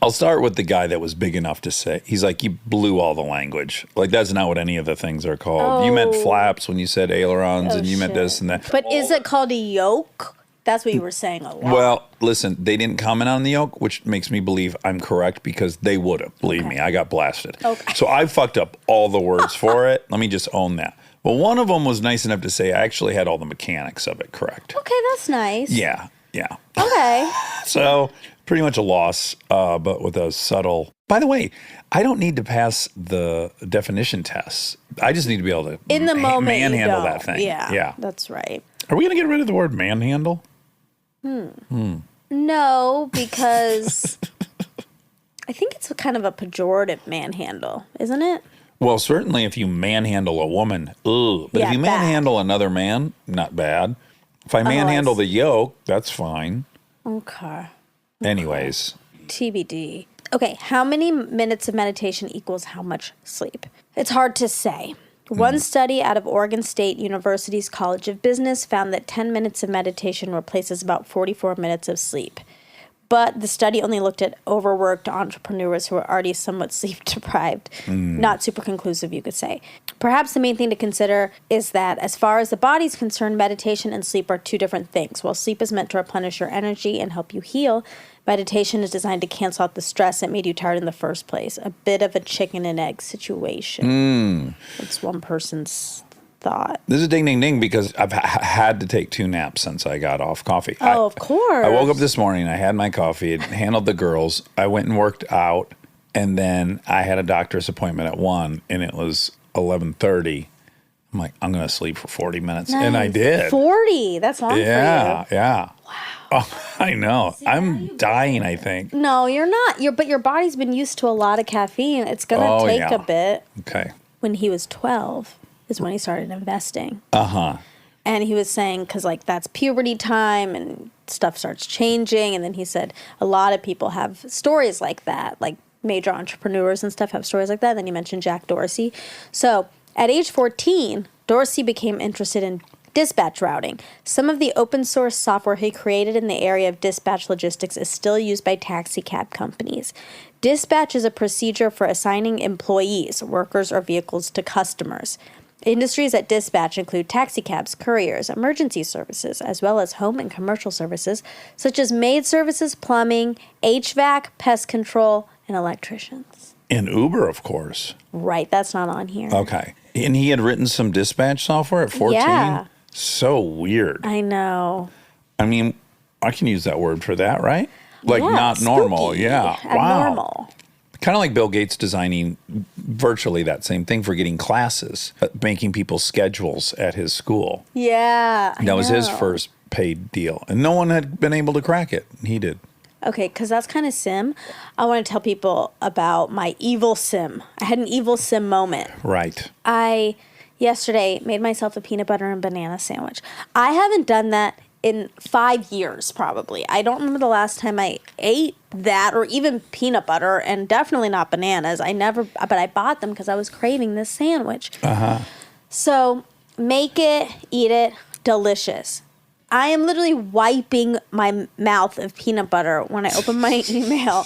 I'll start with the guy that was big enough to say, he's like, you blew all the language. Like, that's not what any of the things are called. You meant flaps when you said ailerons, and you meant this and that. But is it called a yoke? That's what you were saying a lot. Well, listen, they didn't comment on the yoke, which makes me believe I'm correct because they would have. Believe me, I got blasted. Okay. So I fucked up all the words for it. Let me just own that. Well, one of them was nice enough to say I actually had all the mechanics of it correct. Okay, that's nice. Yeah. Okay. So pretty much a loss, but with a subtle. By the way, I don't need to pass the definition tests. I just need to be able to In the moment, manhandle you that don't. thing. Yeah, that's right. Are we going to get rid of the word manhandle? No, because I think it's kind of a pejorative manhandle, isn't it? Well, certainly if you manhandle a woman, ugh. But if Yeah, you bad. manhandle another man, not bad. If I manhandle the yoke, that's fine. Okay. Anyways, TBD. Okay, how many minutes of meditation equals how much sleep? It's hard to say. One study out of Oregon State University's College of Business found that 10 minutes of meditation replaces about 44 minutes of sleep. But the study only looked at overworked entrepreneurs who are already somewhat sleep deprived. Not super conclusive, you could say. Perhaps the main thing to consider is that as far as the body's concerned, meditation and sleep are two different things. While sleep is meant to replenish your energy and help you heal, meditation is designed to cancel out the stress that made you tired in the first place. A bit of a chicken and egg situation. That's one person's thought. this is ding, ding, ding because I've had to take 2 naps since I got off coffee. Oh, of course. I woke up this morning, I had my coffee, it handled the girls. I went and worked out, and then I had a doctor's appointment at 1, and it was 11:30. I'm like, I'm going to sleep for 40 minutes. And I did. 40. That's long for you. Yeah. Wow. Oh, I know. I'm dying, I think. No, you're not. But your body's been used to a lot of caffeine. It's going to take yeah. a bit. Okay. When he was 12 is when he started investing. Uh-huh. And he was saying, because like that's puberty time and stuff starts changing. And then he said a lot of people have stories like that, like major entrepreneurs and stuff have stories like that. Then you mentioned Jack Dorsey. So at age 14, Dorsey became interested in dispatch routing. Some of the open source software he created in the area of dispatch logistics is still used by taxi cab companies. Dispatch is a procedure for assigning employees, workers, or vehicles to customers. Industries that dispatch include taxicabs, couriers, emergency services, as well as home and commercial services, such as maid services, plumbing, HVAC, pest control, and electricians. And Uber, of course. Right, that's not on here. Okay. And he had written some dispatch software at 14? Yeah. So weird. I know. I mean, I can use that word for that, right? Like Yeah, not normal. spooky, Yeah. Wow. abnormal. Kind of like Bill Gates designing virtually that same thing for getting classes, making people schedules at his school. Yeah. I That was his know. first paid deal. And no one had been able to crack it. He did. Okay, because that's kind of sim. I want to tell people about my evil sim. I had an evil sim moment. Right. I yesterday made myself a peanut butter and banana sandwich. I haven't done that in 5 years, probably. I don't remember the last time I ate that or even peanut butter, and definitely not bananas. But I bought them because I was craving this sandwich. So make it, eat it, delicious. I am literally wiping my mouth of peanut butter when I open my email.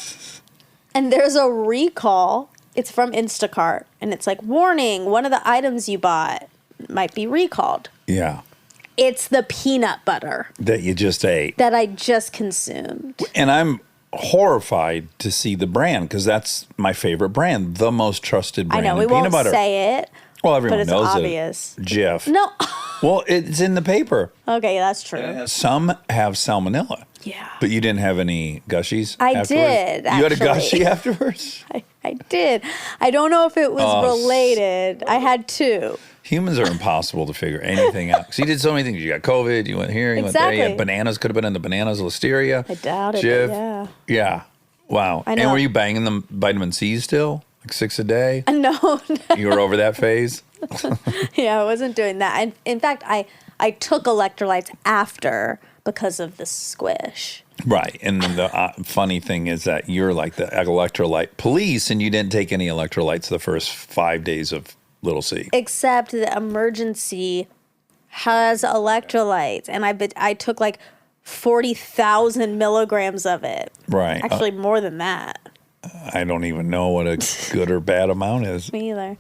And there's a recall. It's from Instacart. And it's like, warning, one of the items you bought might be recalled. Yeah. It's the peanut butter That you just ate. that I just consumed. And I'm horrified to see the brand because that's my favorite brand, the most trusted I brand know, we in peanut won't butter. say it. Well, everyone but it's knows obvious. it. Jif. No. Well, it's in the paper. Okay, that's true. Some have salmonella. Yeah. But you didn't have any gushies I afterwards? did, You had a actually. gushy afterwards? I did. I don't know if it was Oh, related. I had 2. Humans are impossible to figure anything out. Because you did so many things. You got COVID, you went here, you went there. You had Exactly. bananas, could have been in the bananas, listeria. I doubt it, Jif. but yeah. Yeah. Wow. I And know. were you banging them vitamin C still? Like 6 a day? No. You were over that phase? Yeah, I wasn't doing that. And in fact, I took electrolytes after because of the squish. Right. And then the funny thing is that you're like the electrolyte police and you didn't take any electrolytes the first 5 days of Little C. Except the emergency has electrolytes, and I took like 40,000 milligrams of it. Right. Actually, more than that. I don't even know what a good or bad amount is. Me either.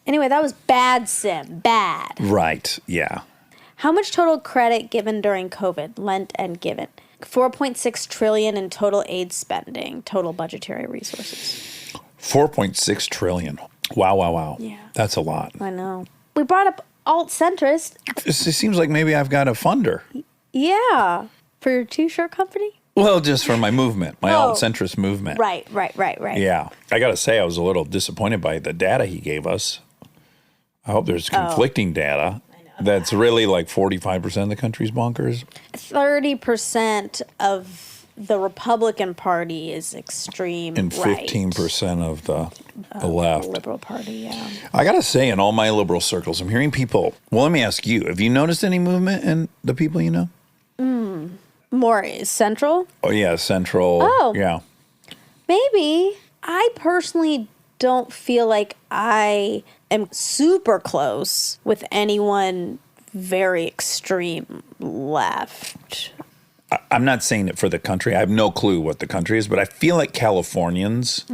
Anyway, that was bad, Sim. Bad. Right. Yeah. How much total credit given during COVID, lent and given? 4.6 trillion in total aid spending, total budgetary resources. 4.6 trillion. Wow, wow, wow. Yeah. That's a lot. I know. We brought up alt-centrist. It seems like maybe I've got a funder. Yeah. For your t-shirt company? Well, just for my movement, my Oh. alt-centrist movement. Right. Yeah. I got to say, I was a little disappointed by the data he gave us. I hope there's conflicting data. That's really like 45% of the country's bonkers. 30% of the Republican Party is extreme And right. 15% of the left. Liberal Party, yeah. I got to say, in all my liberal circles, I'm hearing people. Well, let me ask you, have you noticed any movement in the people you know? More central? Oh, yeah, central. Oh. Yeah. Maybe. I personally don't feel like I am super close with anyone very extreme left. I'm not saying it for the country. I have no clue what the country is, but I feel like Californians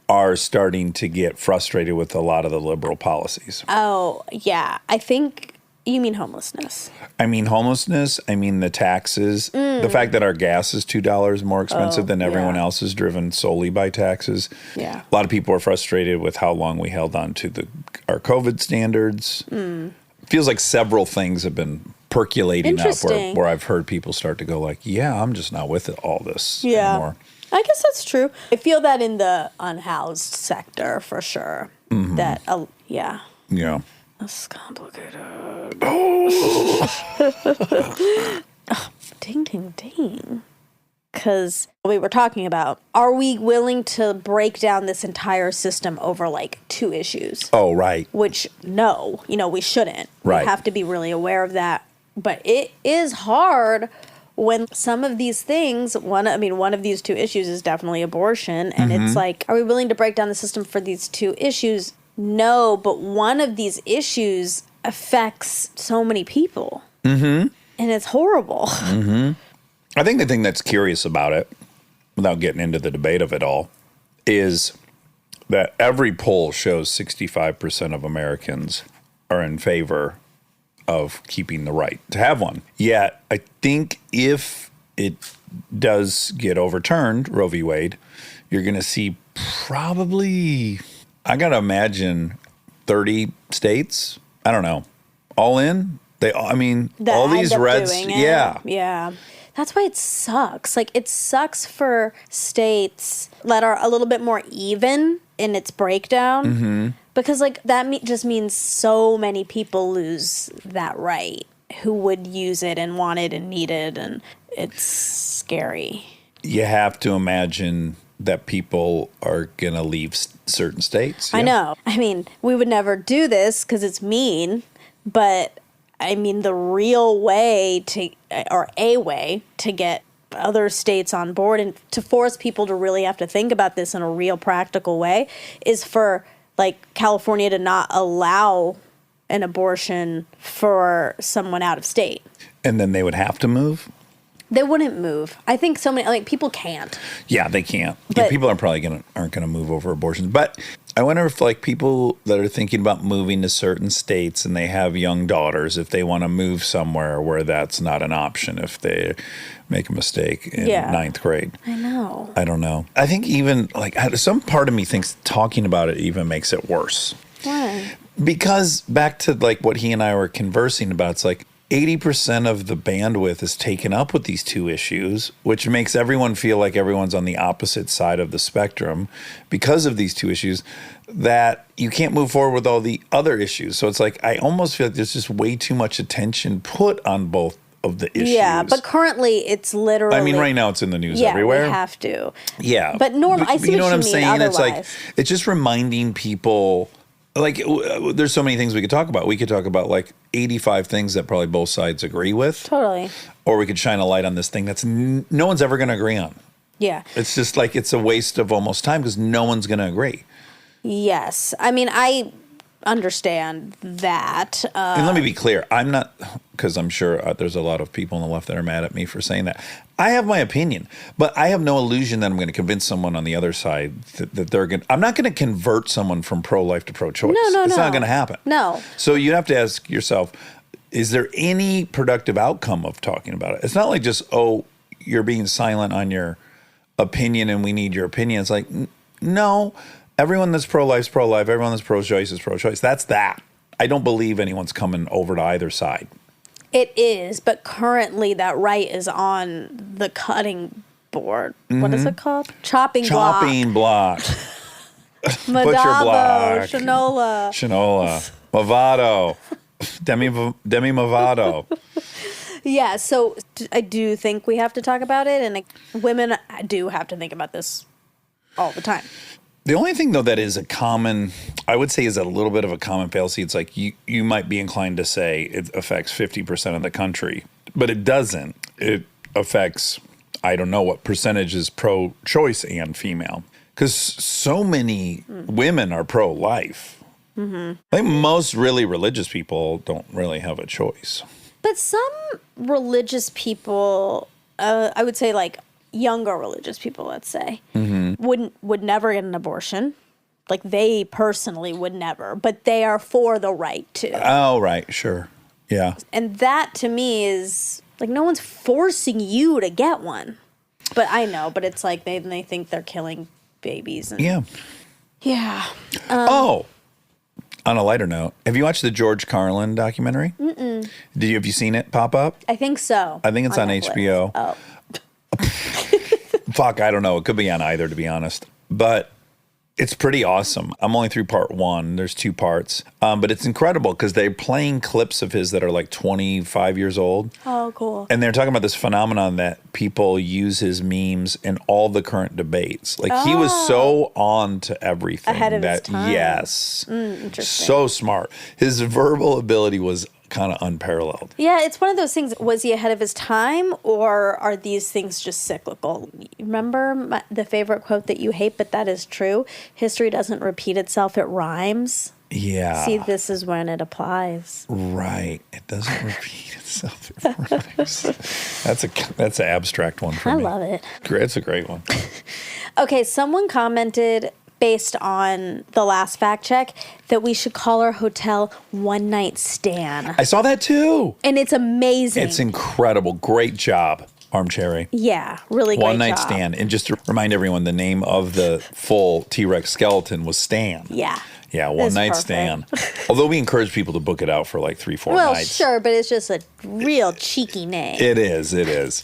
are starting to get frustrated with a lot of the liberal policies. Oh, yeah. I think you mean homelessness. I mean homelessness. I mean the taxes. The fact that our gas is $2 more expensive than everyone yeah. else is driven solely by taxes. Yeah. A lot of people are frustrated with how long we held on to our COVID standards. Feels like several things have been percolating up Interesting. where I've heard people start to go like, yeah, I'm just not with all this Yeah. anymore. I guess that's true. I feel that in the unhoused sector for sure. That, yeah. Yeah. That's complicated. Oh, ding, ding, ding. Because we were talking about, are we willing to break down this entire system over like 2 issues? Oh, right. Which, no, we shouldn't. Right. We have to be really aware of that. But it is hard when some of these things, one of these 2 issues is definitely abortion. And it's like, are we willing to break down the system for these 2 issues? No, but one of these issues affects so many people. And it's horrible. I think the thing that's curious about it, without getting into the debate of it all, is that every poll shows 65% of Americans are in favor of keeping the right to have one. Yet, I think if it does get overturned, Roe v. Wade, you're going to see probably, I got to imagine, 30 states, I don't know, all in. That all these end up reds, doing it. yeah. Yeah. That's why it sucks. Like, it sucks for states that are a little bit more even in its breakdown. Because, like, that just means so many people lose that right who would use it and want it and need it. And it's scary. You have to imagine that people are going to leave certain states. I yeah. know. I mean, we would never do this because it's mean, but I mean, the real way a way to get other states on board and to force people to really have to think about this in a real practical way is for, like, California to not allow an abortion for someone out of state. And then they would have to move? They wouldn't move. I think so many, like, people can't. Yeah, they can't. But- People are probably aren't going to move over abortions. But I wonder if, like, people that are thinking about moving to certain states and they have young daughters, if they want to move somewhere where that's not an option if they make a mistake in ninth grade. I know. I don't know. I think even, like, some part of me thinks talking about it even makes it worse. Why? Because back to like what he and I were conversing about, it's like 80% of the bandwidth is taken up with these two issues, which makes everyone feel like everyone's on the opposite side of the spectrum because of these two issues, that you can't move forward with all the other issues. So it's like, I almost feel like there's just way too much attention put on both of the issues. Yeah, but currently it's literally. I mean, right now it's in the news yeah, everywhere. we have to. Yeah. But Norm, I see you know what I'm mean saying? otherwise. It's like, it's just reminding people, like, there's so many things we could talk about. We could talk about like 85 things that probably both sides agree with. Totally. Or we could shine a light on this thing that's no one's ever going to agree on. Yeah. It's just like, it's a waste of almost time because no one's going to agree. Yes. I mean, I understand that. And let me be clear. I'm not, because I'm sure there's a lot of people on the left that are mad at me for saying that. I have my opinion, but I have no illusion that I'm going to convince someone on the other side that they're going to, I'm not going to convert someone from pro-life to pro-choice. No. It's not going to happen. No. So you have to ask yourself, is there any productive outcome of talking about it? It's not like just, oh, you're being silent on your opinion and we need your opinion. It's like, no, everyone that's pro-life is pro-life. Everyone that's pro-choice is pro-choice. That's that. I don't believe anyone's coming over to either side. It is, but currently that right is on the cutting board. What is it called? Chopping block. Chopping block. Butcher block. Shinola. Movado. Demi Movado. Yeah, so I do think we have to talk about it, and like, women do have to think about this all the time. The only thing, though, that is a common, I would say is a little bit of a common fallacy. It's like you might be inclined to say it affects 50% of the country, but it doesn't. It affects, I don't know what percentage is pro-choice and female, because so many women are pro-life. I think most really religious people don't really have a choice. But some religious people, I would say like younger religious people, let's say, would never get an abortion. Like they personally would never, but they are for the right to. Oh, right. Sure. Yeah. And that to me is like, no one's forcing you to get one. But I know, but it's like they think they're killing babies. And, Yeah. Yeah. On a lighter note, have you watched the George Carlin documentary? Mm-mm. Have you seen it pop up? I think so. I think it's on Netflix. HBO. Oh. Fuck, I don't know. It could be on either, to be honest. But it's pretty awesome. I'm only through part one. There's 2 parts. But it's incredible because they're playing clips of his that are like 25 years old. Oh, cool. And they're talking about this phenomenon that people use his memes in all the current debates. Like he was so on to everything. Ahead of his time. Yes. Interesting. So smart. His verbal ability was kind of unparalleled. Yeah, it's one of those things. Was he ahead of his time, or are these things just cyclical? Remember the favorite quote that you hate, but that is true. History doesn't repeat itself, it rhymes. Yeah. See, this is when it applies. Right. It doesn't repeat itself. It rhymes. That's an abstract one for I me. love it. It's a great one. Okay, someone commented based on the last fact check that we should call our hotel One Night Stand. I saw that too. And it's amazing. It's incredible. Great job, Armchair. Yeah, really great One Night job. Stand. And just to remind everyone, the name of the full T-Rex skeleton was Stan. Yeah. Yeah, One It's Night perfect. Stand. Although we encourage people to book it out for like 3-4 Well, nights. sure, but it's just a real cheeky name. It is.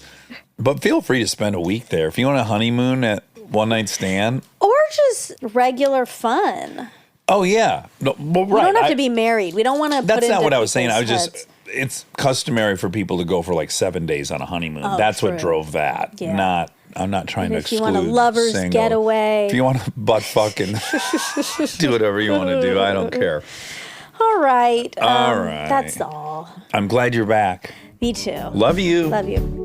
But feel free to spend a week there. If you want a honeymoon at One Night Stand. Or just regular fun. Oh, yeah. No, well, right. You don't have to be married. We don't want to put That's not into what I was saying. I was people's just, heads. it's customary for people to go for like 7 days on a honeymoon. Oh, That's what true. drove that. Yeah. I'm not trying And to if you exclude want a lover's single. getaway. If you want to butt fuck and do whatever you want to do, I don't care. All right. All right. That's all. I'm glad you're back. Me too. Love you. Love you.